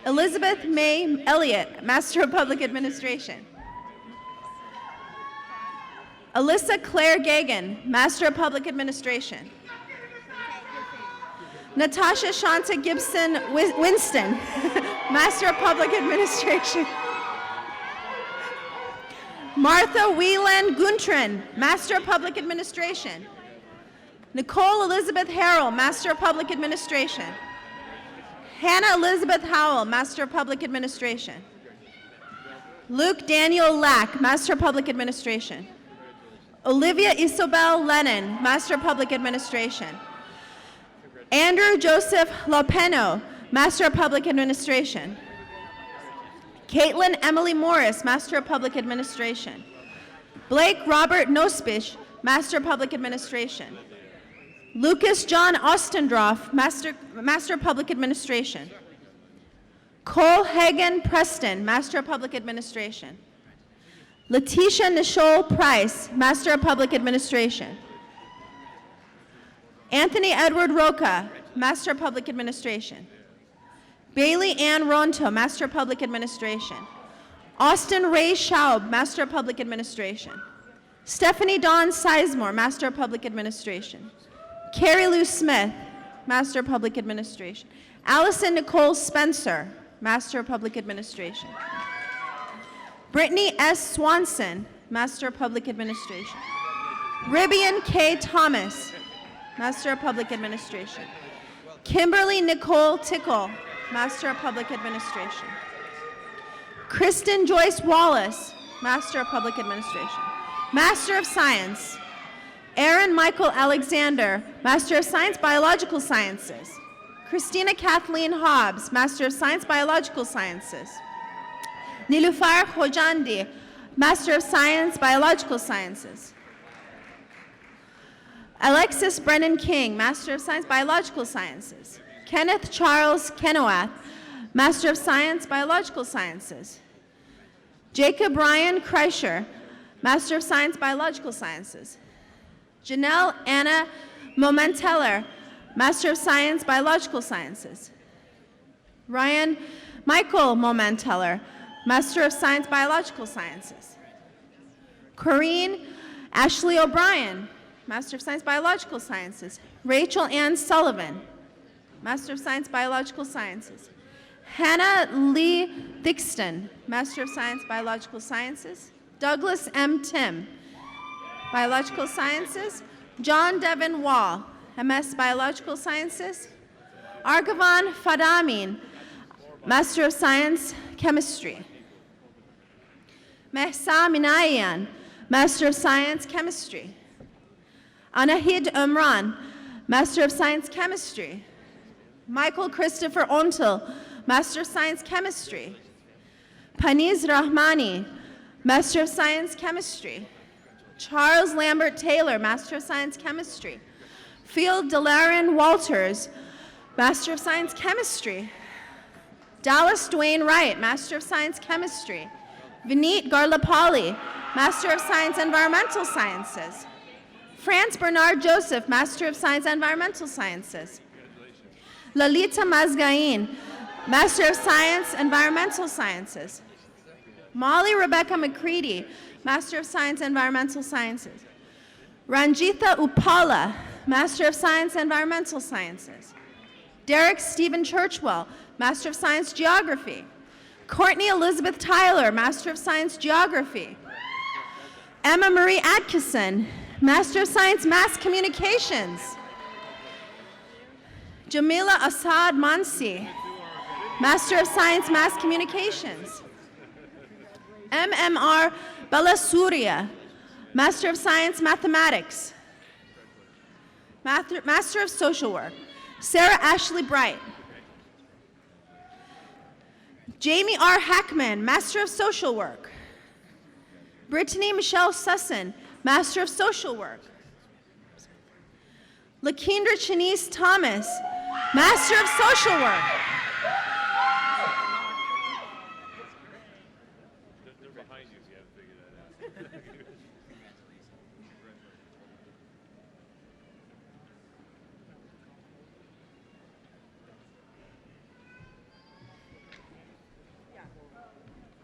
Elizabeth May Elliott, Master of Public Administration. Alyssa Claire Gagan, Master of Public Administration. Natasha Shanta Gibson Winston, Master of Public Administration. Martha Whelan Guntrin, Master of Public Administration. Nicole Elizabeth Harrell, Master of Public Administration. Hannah Elizabeth Howell, Master of Public Administration. Luke Daniel Lack, Master of Public Administration. Olivia Isobel Lennon, Master of Public Administration. Andrew Joseph Lopeno, Master of Public Administration. Caitlin Emily Morris, Master of Public Administration. Blake Robert Nospish, Master of Public Administration. Lucas John Ostendroff, Master of Public Administration. Cole Hagan Preston, Master of Public Administration. Letitia Nicole Price, Master of Public Administration. Anthony Edward Roca, Master of Public Administration. Bailey Ann Ronto, Master of Public Administration. Austin Ray Schaub, Master of Public Administration. Stephanie Dawn Sizemore, Master of Public Administration. Carrie Lou Smith, Master of Public Administration. Allison Nicole Spencer, Master of Public Administration. Brittany S. Swanson, Master of Public Administration. Ribian K. Thomas, Master of Public Administration. Kimberly Nicole Tickle, Master of Public Administration. Kristen Joyce Wallace, Master of Public Administration. Master of Science. Aaron Michael Alexander, Master of Science, Biological Sciences. Christina Kathleen Hobbs, Master of Science, Biological Sciences. Nilufar Khojandi, Master of Science, Biological Sciences. Alexis Brennan King, Master of Science, Biological Sciences. Kenneth Charles Kenoath, Master of Science, Biological Sciences. Jacob Ryan Kreischer, Master of Science, Biological Sciences. Janelle Anna Momenteller, Master of Science, Biological Sciences. Ryan Michael Momenteller, Master of Science, Biological Sciences. Corrine Ashley O'Brien, Master of Science, Biological Sciences. Rachel Ann Sullivan, Master of Science, Biological Sciences. Hannah Lee Thixton, Master of Science, Biological Sciences. Douglas M. Tim, Biological Sciences. John Devin Wall, MS Biological Sciences. Argavan Fadamin, Master of Science, Chemistry. Mehsa Minayan, Master of Science, Chemistry. Anahid Umran, Master of Science, Chemistry. Michael Christopher Ontel, Master of Science, Chemistry. Paniz Rahmani, Master of Science, Chemistry. Charles Lambert Taylor, Master of Science, Chemistry. Field Delarin Walters, Master of Science, Chemistry. Dallas Dwayne Wright, Master of Science, Chemistry. Vineet Garlapali, Master of Science, Environmental Sciences. France Bernard Joseph, Master of Science, Environmental Sciences. Lalita Mazgain, Master of Science, Environmental Sciences. Molly Rebecca McCready, Master of Science, Environmental Sciences. Ranjitha Upala, Master of Science, Environmental Sciences. Derek Stephen Churchwell, Master of Science, Geography. Courtney Elizabeth Tyler, Master of Science, Geography. Emma Marie Atkisson, Master of Science, Mass Communications. Jamila Assad Mansi, Master of Science, Mass Communications. MMR Balasuria, Master of Science, Mathematics. Master of Social Work, Sarah Ashley Bright. Jamie R. Hackman, Master of Social Work. Brittany Michelle Sussin, Master of Social Work. Lakendra Chinese Thomas, Master of Social Work.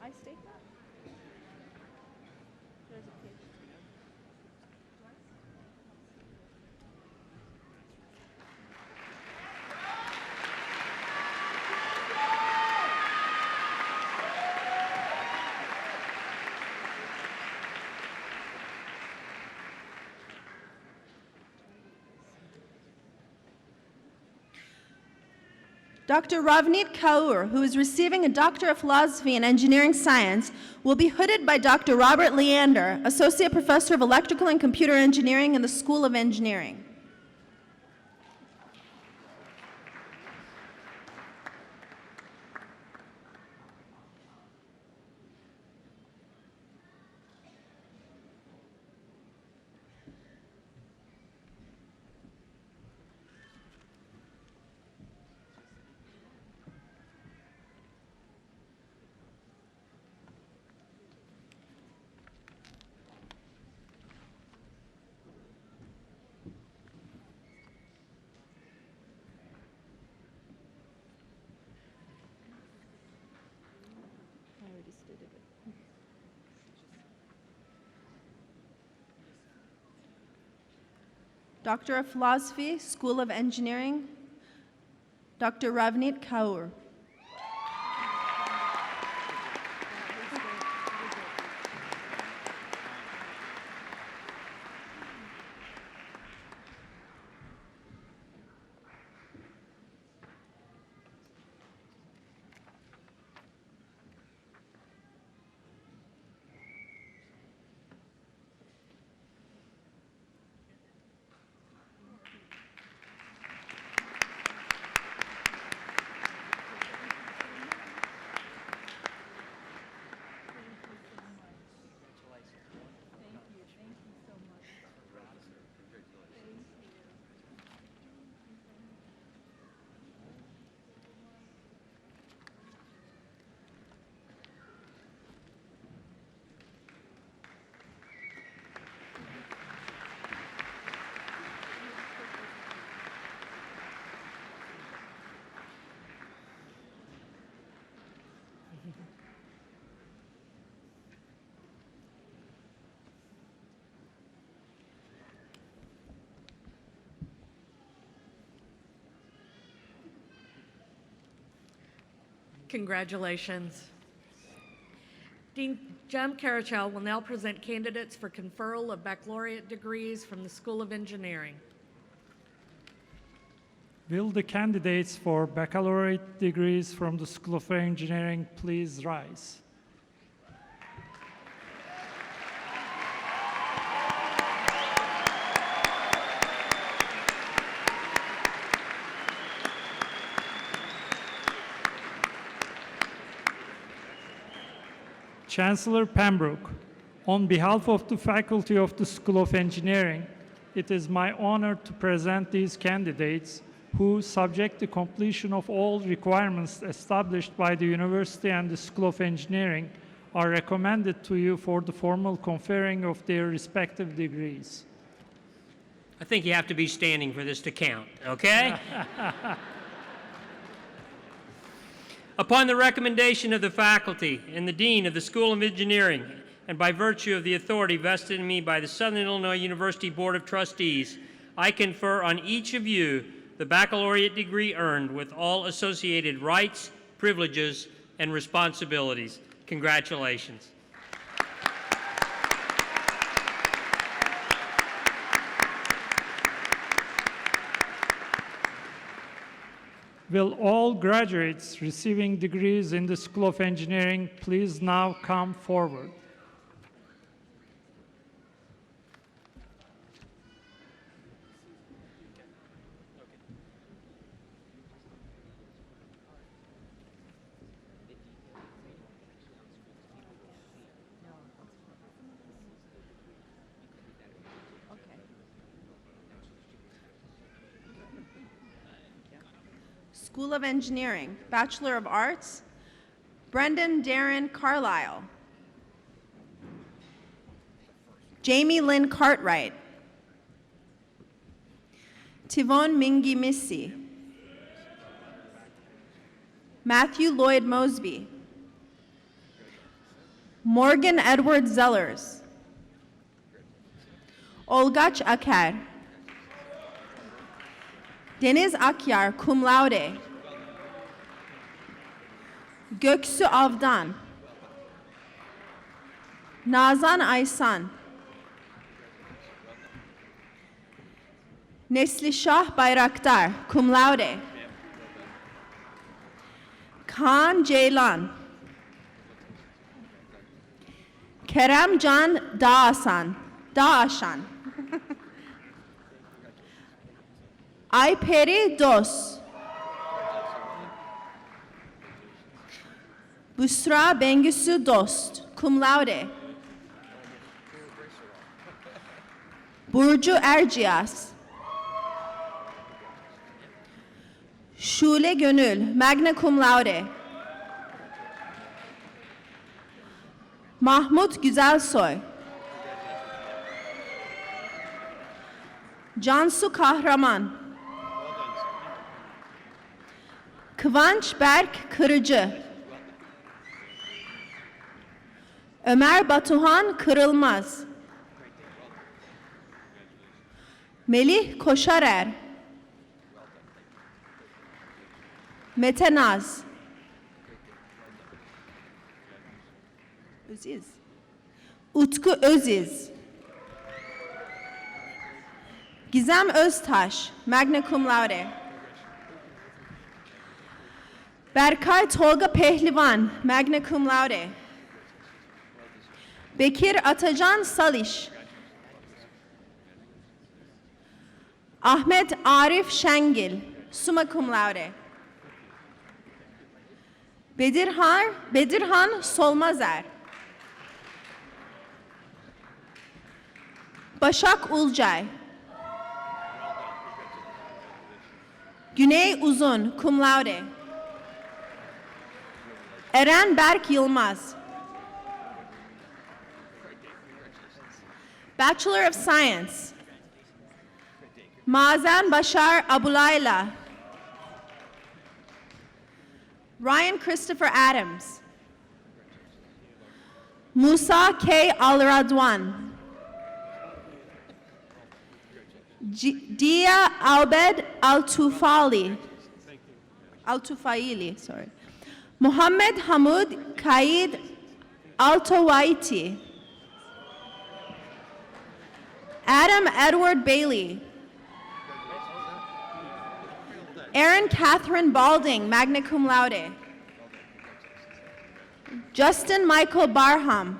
I state that? There's a page. Dr. Ravneet Kaur, who is receiving a Doctor of Philosophy in Engineering Science, will be hooded by Dr. Robert Leander, Associate Professor of Electrical and Computer Engineering in the School of Engineering. Doctor of Philosophy, School of Engineering, Dr. Ravneet Kaur. Congratulations. Dean Jem Karachow will now present candidates for conferral of baccalaureate degrees from the School of Engineering. Will the candidates for baccalaureate degrees from the School of Engineering please rise? Chancellor Pembroke, on behalf of the faculty of the School of Engineering, it is my honor to present these candidates who, subject to completion of all requirements established by the University and the School of Engineering, are recommended to you for the formal conferring of their respective degrees. I think you have to be standing for this to count, okay? Upon the recommendation of the faculty and the Dean of the School of Engineering, and by virtue of the authority vested in me by the Southern Illinois University Board of Trustees, I confer on each of you the baccalaureate degree earned with all associated rights, privileges, and responsibilities. Congratulations. Will all graduates receiving degrees in the School of Engineering please now come forward? School of Engineering, Bachelor of Arts, Brendan Darren Carlisle. Jamie Lynn Cartwright. Tivon Mingi Missy. Matthew Lloyd Mosby. Morgan Edward Zellers. Olgaç Aker. Deniz Akyar, cum laude. Göksu Avdan. Nazan Aysan. Neslişah Bayraktar, cum laude. Kaan Ceylan. Kerem Can Dağaşan. Ayperi Dos. Busra Bengüsü Dost, cum laude. Burcu Erciyes. Şule Gönül, magna cum laude. Mahmut Güzelsoy. Cansu Kahraman. Kıvanç Berk Kırıcı. Ömer Batuhan Kırılmaz. Melih Koşarer. Mete Naz. Öziz. Utku Öziz. Gizem Öztaş, magna cum laude. Berkay Tolga Pehlivan, magna cum laude. Bekir Atacan Saliş. Ahmet Arif Şengil, summa cum laude. Bedirhan Solmazer. Başak Ulcay. Güney Uzun, cum laude. Eren Berk Yılmaz. Bachelor of Science. Mazen Başar Abulayla. Ryan Christopher Adams. Musa K. Alradwan. Dia Albed Altufaili, sorry. Muhammed Hamud Kaid Altowaiti. Adam Edward Bailey. Erin Catherine Balding, magna cum laude. Justin Michael Barham.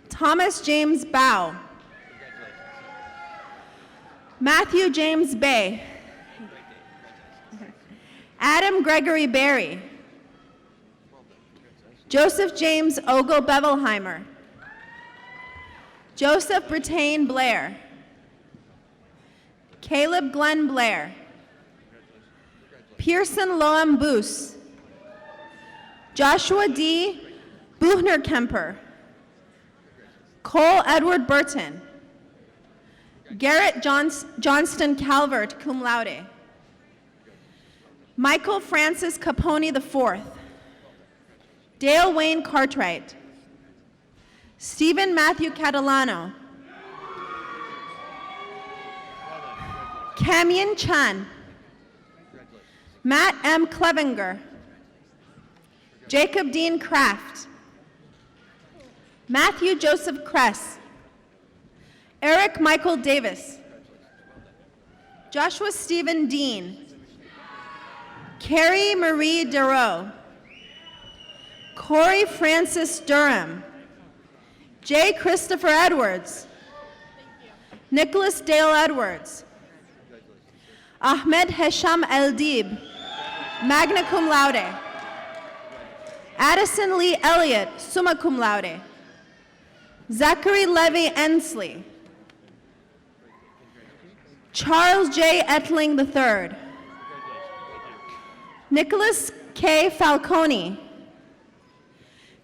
Thomas James Bow. Matthew James Bay. Adam Gregory Berry. Joseph James Ogle Bevelheimer. Joseph Brittain Blair. Caleb Glenn Blair. Pearson Loam Boos. Joshua D. Buchner Kemper. Cole Edward Burton. Garrett Johnston Calvert, cum laude. Michael Francis Capone IV. Dale Wayne Cartwright. Stephen Matthew Catalano. Kamyin Chan. Matt M. Clevenger. Jacob Dean Kraft. Matthew Joseph Kress. Eric Michael Davis. Joshua Stephen Dean. Carrie Marie Darrow. Corey Francis Durham. J. Christopher Edwards. Nicholas Dale Edwards. Ahmed Hesham Eldib, magna cum laude. Addison Lee Elliott, summa cum laude. Zachary Levy Ensley. Charles J. Etling III. Nicholas K. Falcone.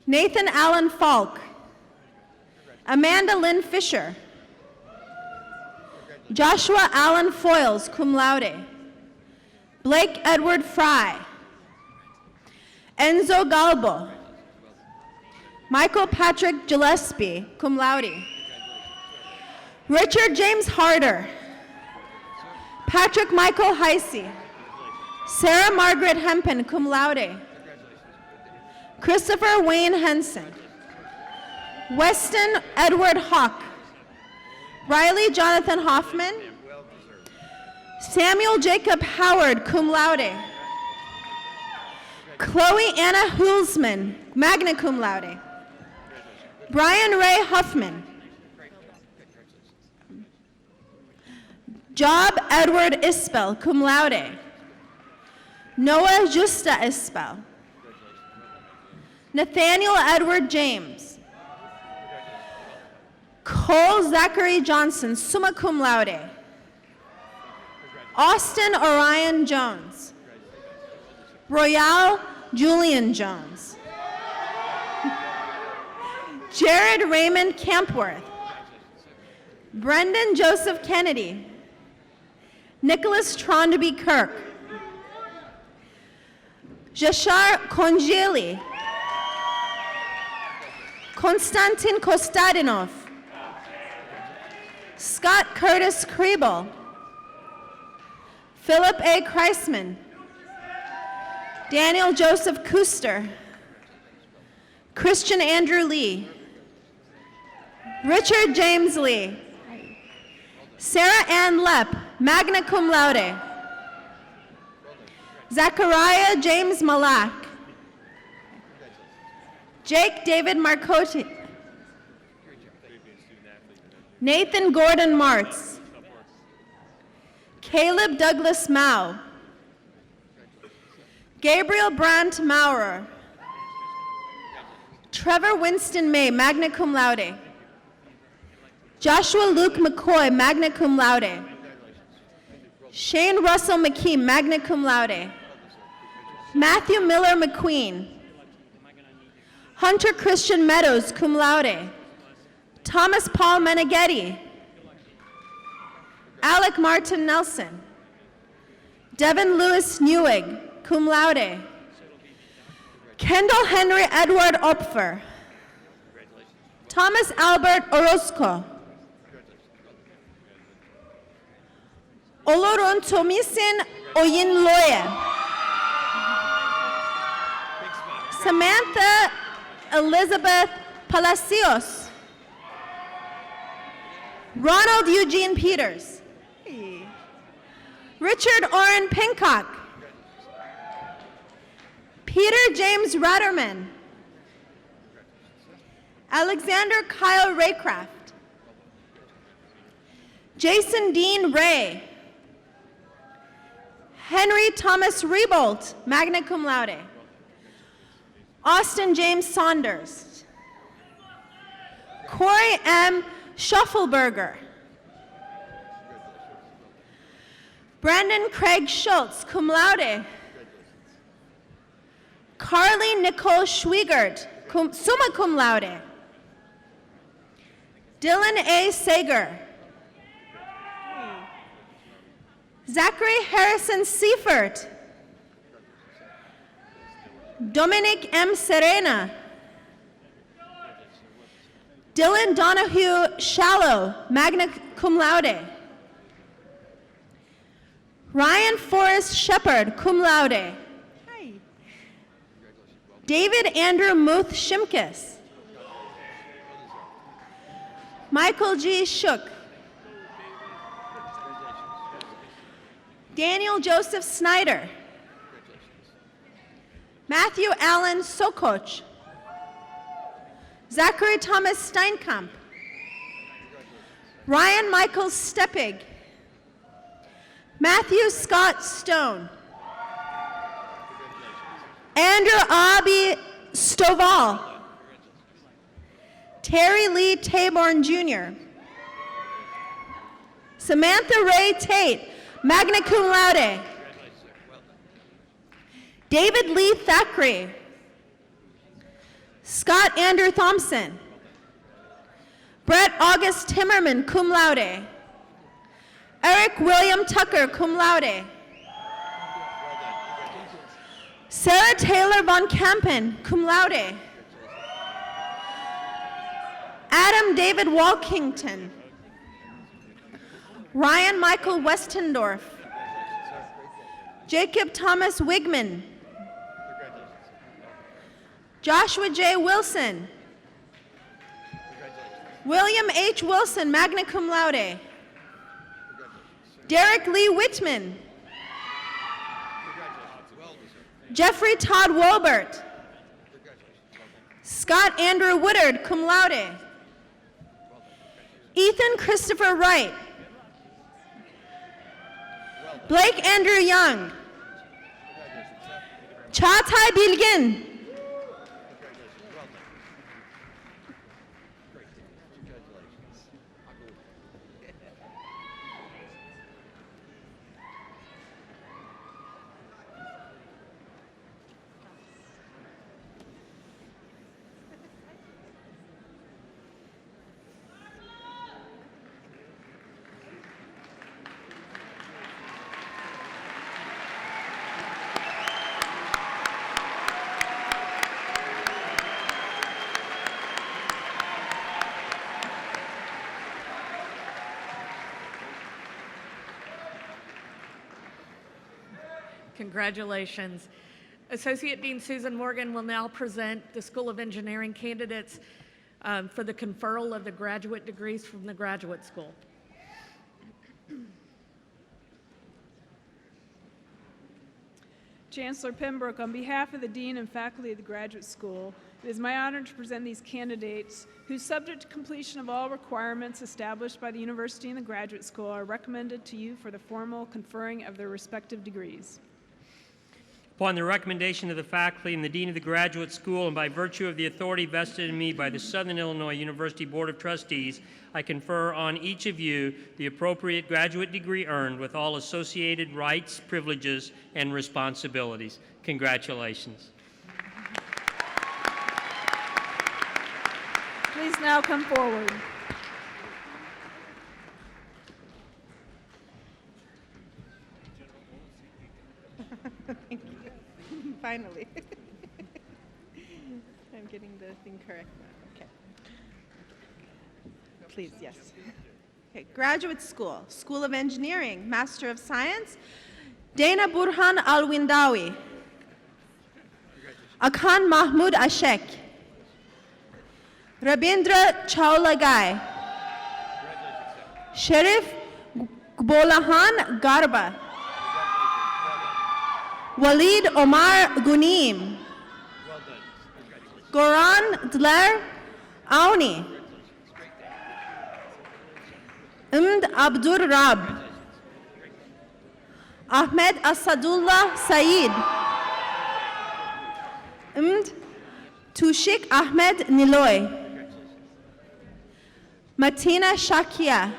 Nathan Allen Falk. Amanda Lynn Fisher. Joshua Allen Foyles, cum laude. Blake Edward Fry. Enzo Galbo. Michael Patrick Gillespie, cum laude. Richard James Harder. Patrick Michael Heisey. Sarah Margaret Hempen, cum laude. Christopher Wayne Henson. Weston Edward Hawk. Riley Jonathan Hoffman. Samuel Jacob Howard, cum laude. Chloe Anna Hulsman, magna cum laude. Brian Ray Huffman. Job Edward Ispel, cum laude. Noah Justa Ispel. Nathaniel Edward James. Cole Zachary Johnson, summa cum laude. Austin Orion Jones. Royale Julian Jones. Jared Raymond Campworth. Brendan Joseph Kennedy. Nicholas Trondeby Kirk. Jashar Konjeli. Konstantin Kostadinov. Scott Curtis Kriebel. Philip A. Kreisman. Daniel Joseph Kuster. Christian Andrew Lee. Richard James Lee. Sarah Ann Lepp, magna cum laude. Zachariah James Malak. Jake David Marcotti. Nathan Gordon Martz. Caleb Douglas Mao. Gabriel Brandt Maurer. Trevor Winston May, magna cum laude. Joshua Luke McCoy, magna cum laude. Shane Russell McKee, magna cum laude. Matthew Miller McQueen. Hunter Christian Meadows, cum laude. Thomas Paul Meneghetti. Alec Martin Nelson. Devin Lewis Newig, cum laude. Kendall Henry Edward Opfer. Thomas Albert Orozco. Olorun Tomisin Oyinloye. Samantha Elizabeth Palacios. Ronald Eugene Peters. Richard Orrin Pincock. Peter James Ratterman. Alexander Kyle Raycraft. Jason Dean Ray. Henry Thomas Rebolt, magna cum laude. Austin James Saunders. Corey M. Schuffelberger. Brandon Craig Schultz, cum laude. Carly Nicole Schwiegert, summa cum laude. Dylan A. Sager. Zachary Harrison Seifert. Dominic M. Serena. Dylan Donahue Shallow, magna cum laude. Ryan Forrest Shepard, cum laude. Hi. David Andrew Muth Shimkus. Michael G. Shook. Daniel Joseph Snyder. Matthew Allen Sokoch. Zachary Thomas Steinkamp. Ryan Michael Steppig. Matthew Scott Stone. Andrew Abi Stovall. Terry Lee Taborn Jr. Samantha Ray Tate, magna cum laude. David Lee Thackeray. Scott Andrew Thompson. Brett August Timmerman, cum laude. Eric William Tucker, cum laude. Sarah Taylor Von Kampen, cum laude. Adam David Walkington. Ryan Michael Westendorf. Jacob Thomas Wigman. Joshua J. Wilson. William H. Wilson, magna cum laude. Derek Lee Whitman. Jeffrey Todd Wolbert. Scott Andrew Woodard, cum laude. Ethan Christopher Wright. Blake Andrew Young. Çağatay Bilgin. Congratulations. Associate Dean Susan Morgan will now present the School of Engineering candidates for the conferral of the graduate degrees from the graduate school. Chancellor Pembroke, on behalf of the Dean and faculty of the Graduate School, it is my honor to present these candidates who, subject to completion of all requirements established by the University and the Graduate School, are recommended to you for the formal conferring of their respective degrees. Upon the recommendation of the faculty and the Dean of the Graduate School, and by virtue of the authority vested in me by the Southern Illinois University Board of Trustees, I confer on each of you the appropriate graduate degree earned with all associated rights, privileges, and responsibilities. Congratulations. Please now come forward. Thank you. Finally. I'm getting the thing correct now. Okay. Please, yes. Okay, Graduate School, School of Engineering, Master of Science, Dana Burhan Al-Windawi. Akan Mahmoud Ashek. Rabindra Chaulagai. Sharif Gbolahan Garba. Walid Omar Gunim. Goran Dler Auni. Imd Abdur Rab. Ahmed Asadullah Saeed. Imd Tushik Ahmed Niloy. Matina Shakia.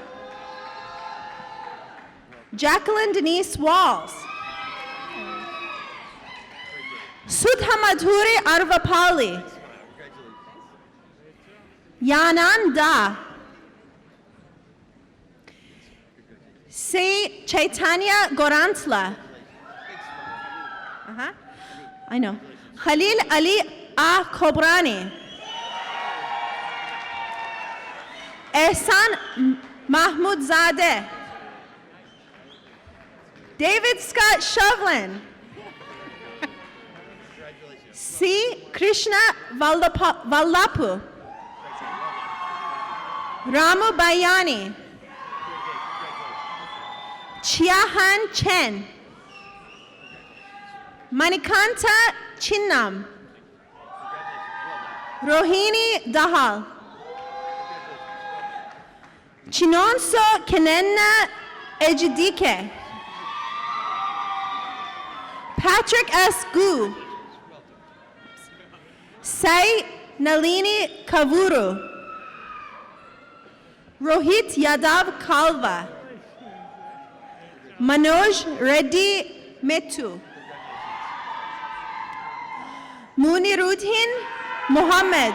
Jacqueline Denise Walls. Sudha Madhuri Arvapali. Yanan Da. C. Chaitanya Gorantla. I know. Khalil Ali A. Kobrani. Ehsan Mahmoud Zadeh. David Scott Shovlin. C. Krishna Vallapu. Ramu Bayani. Chiahan Chen. Manikanta Chinnam. Rohini Dahal. Chinonso Kenenna Ejidike. Patrick S. Gu. Sai Nalini Kavuru. Rohit Yadav Kalva. Manoj Reddy Metu. Muniruddin Mohammed.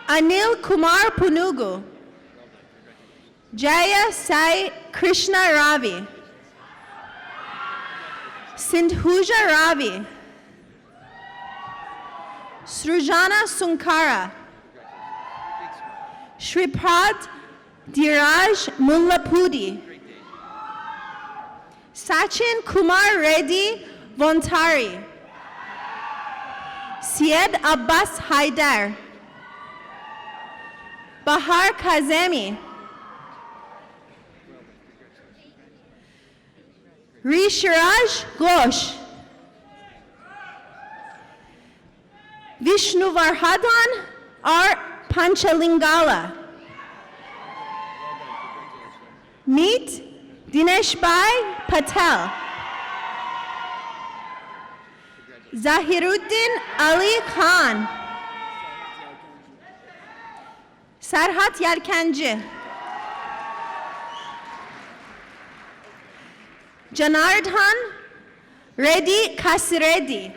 Anil Kumar Punugu. Jaya Sai Krishna Ravi. Sindhuja Ravi. Srujana Sunkara. Shripad Dhiraj Mullapudi. Sachin Kumar Reddy Vontari. Syed Abbas Haidar. Bahar Kazemi. Rishiraj Ghosh. Vishnuvardhan R. Panchalingala. Meet Dinesh Bhai Patel. Zahiruddin Ali Khan. Sarhat Yarkanji. Janardhan Reddy Kasireddy.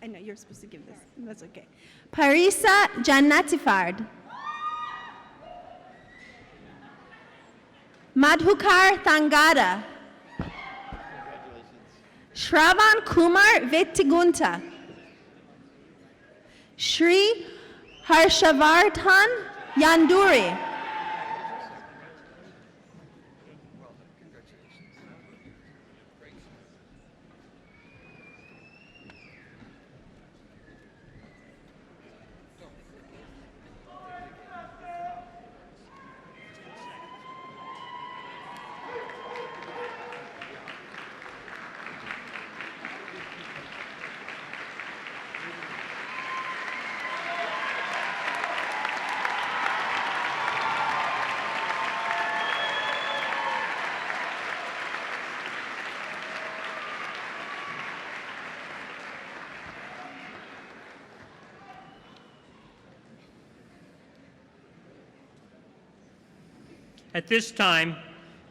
I know you're supposed to give this. That's okay. Parisa Jannatifard. Madhukar Thangada. Shravan Kumar Vettigunta. Shri Harshavardhan Yanduri. At this time,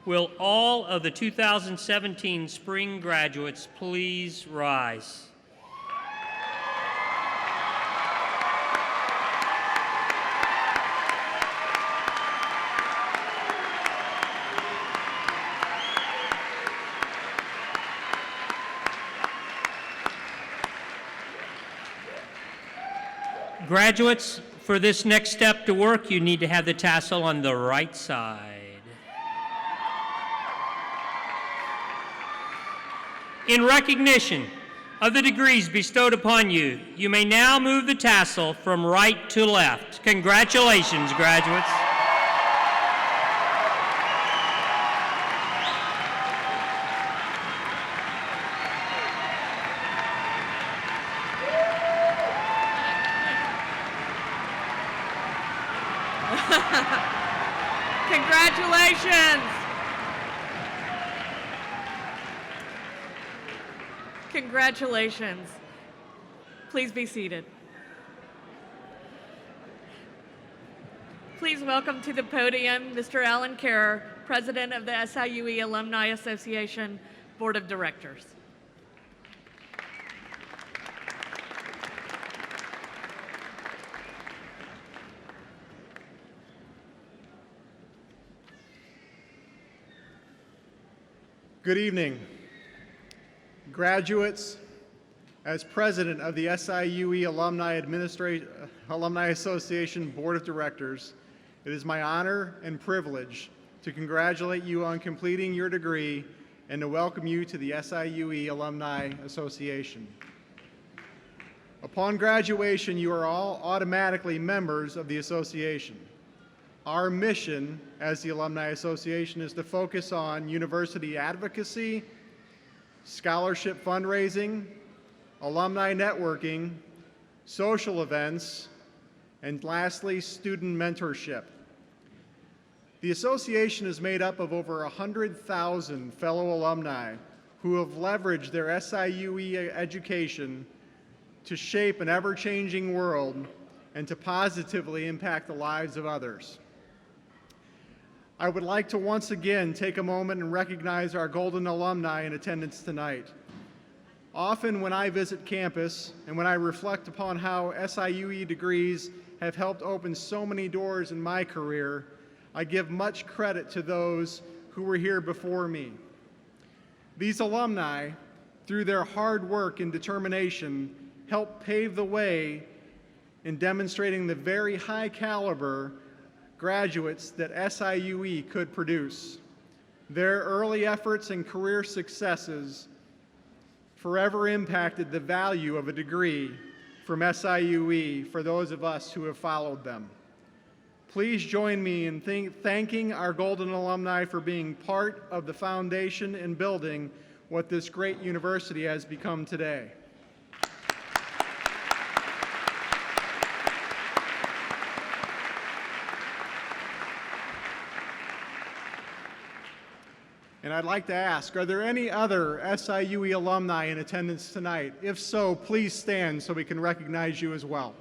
will all of the 2017 spring graduates please rise? Graduates, for this next step to work, you need to have the tassel on the right side. In recognition of the degrees bestowed upon you, you may now move the tassel from right to left. Congratulations, graduates. Congratulations. Congratulations. Please be seated. Please welcome to the podium Mr. Alan Kerr, President of the SIUE Alumni Association Board of Directors. Good evening. Graduates, as President of the SIUE Alumni Association Board of Directors, it is my honor and privilege to congratulate you on completing your degree and to welcome you to the SIUE Alumni Association. Upon graduation, you are all automatically members of the association. Our mission as the Alumni Association is to focus on university advocacy, scholarship fundraising, alumni networking, social events, and lastly, student mentorship. The association is made up of over 100,000 fellow alumni who have leveraged their SIUE education to shape an ever-changing world and to positively impact the lives of others. I would like to once again take a moment and recognize our golden alumni in attendance tonight. Often when I visit campus and when I reflect upon how SIUE degrees have helped open so many doors in my career, I give much credit to those who were here before me. These alumni, through their hard work and determination, helped pave the way in demonstrating the very high caliber graduates that SIUE could produce. Their early efforts and career successes forever impacted the value of a degree from SIUE for those of us who have followed them. Please join me in thanking our Golden Alumni for being part of the foundation in building what this great university has become today. And I'd like to ask, are there any other SIUE alumni in attendance tonight? If so, please stand so we can recognize you as well.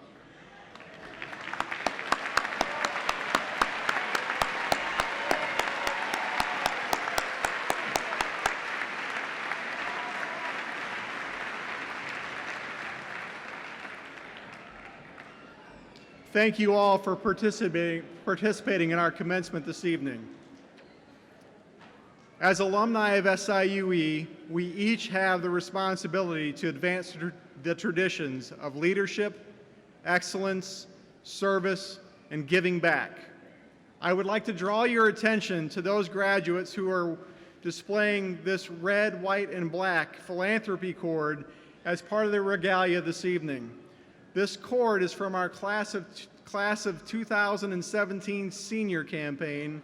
Thank you all for participating in our commencement this evening. As alumni of SIUE, we each have the responsibility to advance the traditions of leadership, excellence, service, and giving back. I would like to draw your attention to those graduates who are displaying this red, white, and black philanthropy cord as part of their regalia this evening. This cord is from our class of 2017 senior campaign,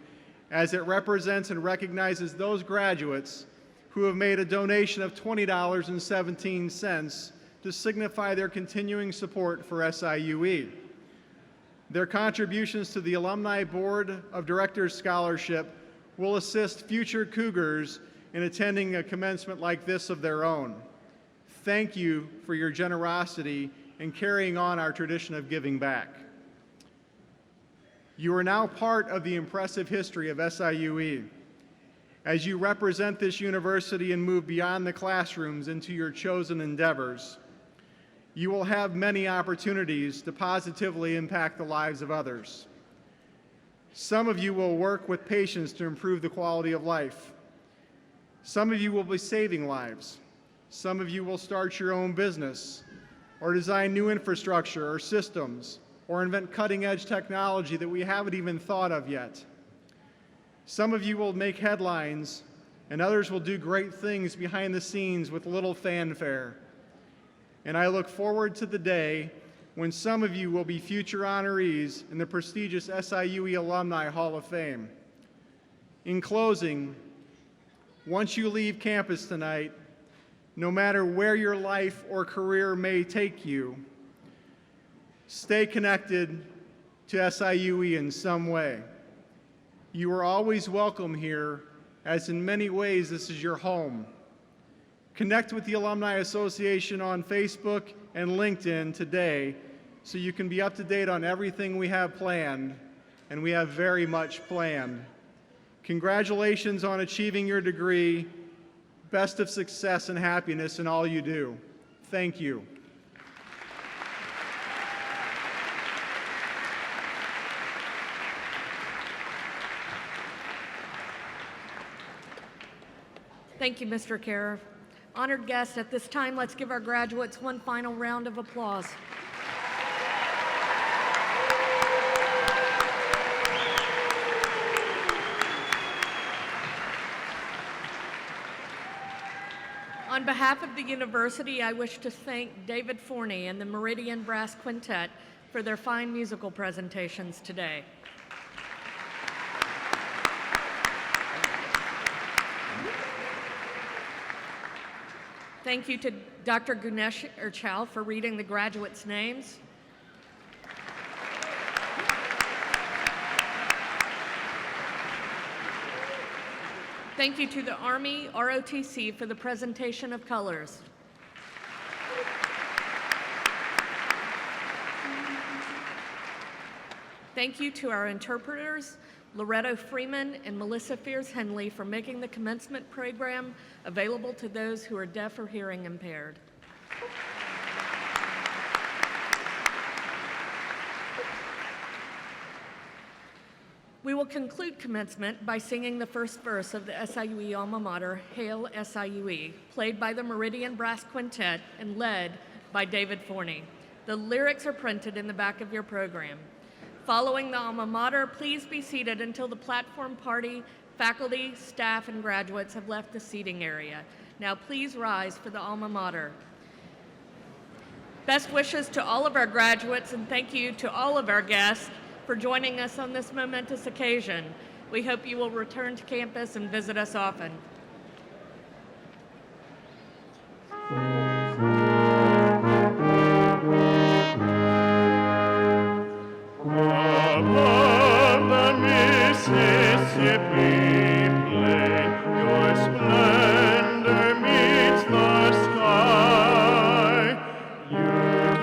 as it represents and recognizes those graduates who have made a donation of $20.17 to signify their continuing support for SIUE. Their contributions to the Alumni Board of Directors Scholarship will assist future Cougars in attending a commencement like this of their own. Thank you for your generosity in carrying on our tradition of giving back. You are now part of the impressive history of SIUE. As you represent this university and move beyond the classrooms into your chosen endeavors, you will have many opportunities to positively impact the lives of others. Some of you will work with patients to improve the quality of life. Some of you will be saving lives. Some of you will start your own business or design new infrastructure or systems, or invent cutting-edge technology that we haven't even thought of yet. Some of you will make headlines, and others will do great things behind the scenes with little fanfare. And I look forward to the day when some of you will be future honorees in the prestigious SIUE Alumni Hall of Fame. In closing, once you leave campus tonight, no matter where your life or career may take you, stay connected to SIUE in some way. You are always welcome here, as in many ways this is your home. Connect with the Alumni Association on Facebook and LinkedIn today so you can be up to date on everything we have planned, and we have very much planned. Congratulations on achieving your degree. Best of success and happiness in all you do. Thank you. Thank you, Mr. Kerr. Honored guests, at this time, let's give our graduates one final round of applause. On behalf of the university, I wish to thank David Forney and the Meridian Brass Quintet for their fine musical presentations today. Thank you to Dr. Gunesh Chow for reading the graduates' names. Thank you to the Army ROTC for the presentation of colors. Thank you to our interpreters, Loretto Freeman and Melissa Fierce-Henley, for making the commencement program available to those who are deaf or hearing impaired. We will conclude commencement by singing the first verse of the SIUE alma mater, Hail SIUE, played by the Meridian Brass Quintet and led by David Forney. The lyrics are printed in the back of your program. Following the alma mater, please be seated until the platform party, faculty, staff, and graduates have left the seating area. Now please rise for the alma mater. Best wishes to all of our graduates, and thank you to all of our guests for joining us on this momentous occasion. We hope you will return to campus and visit us often. Above the Mississippi plain, your splendor meets the sky. You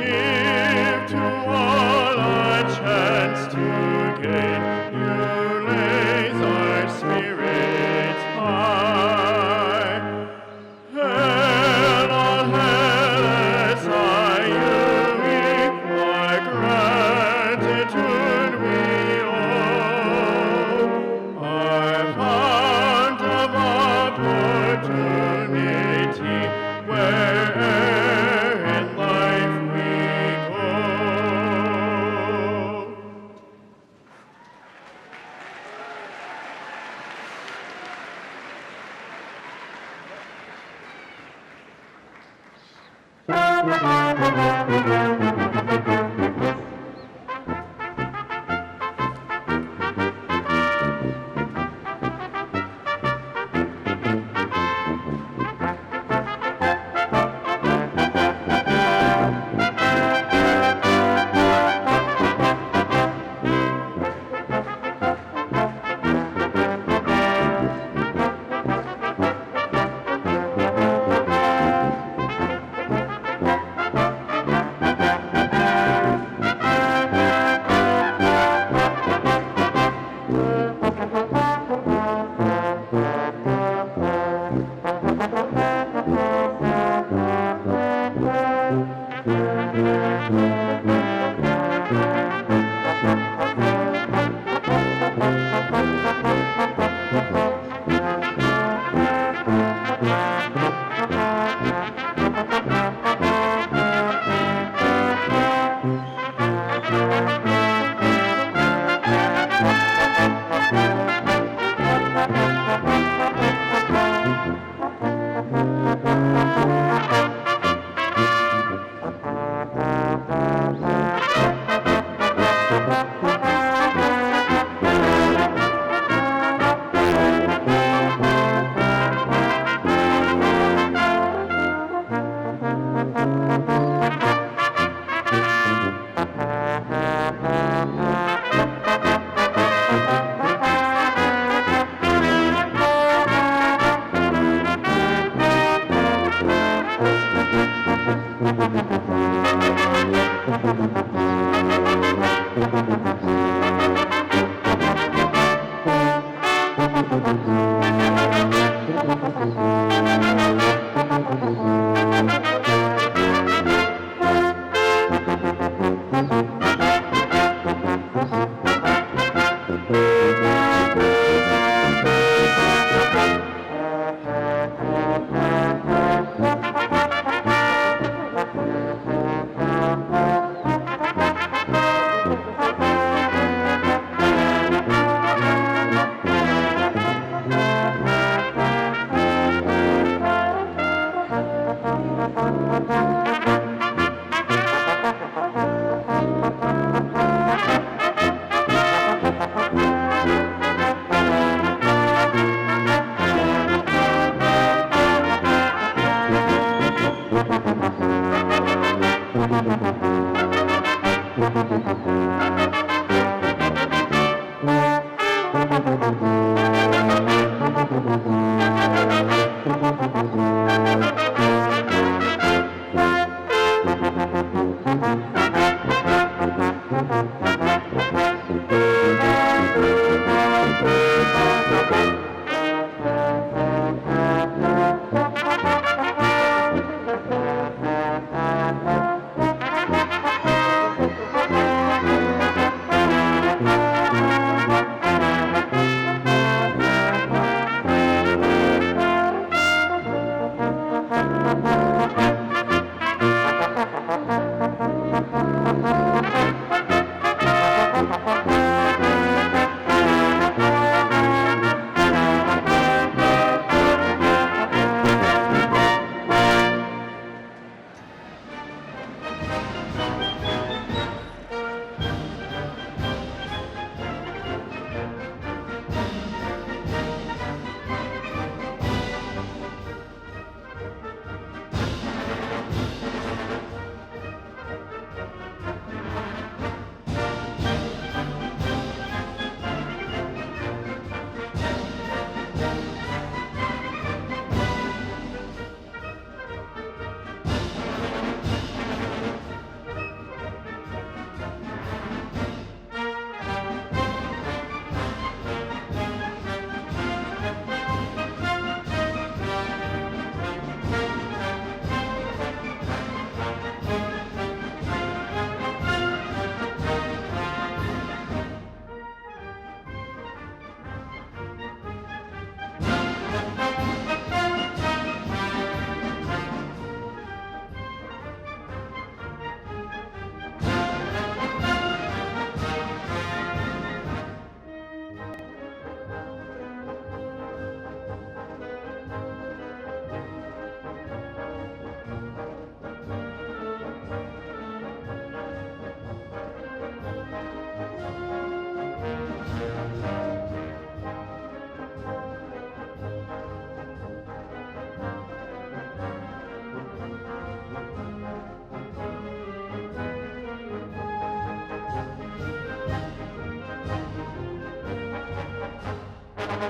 give to all a chance to gain. You raise our spirits high. Hail, all hail, SIUE, our gratitude we owe. Our fount of opportunity, where'er in life we go.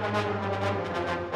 Thank you.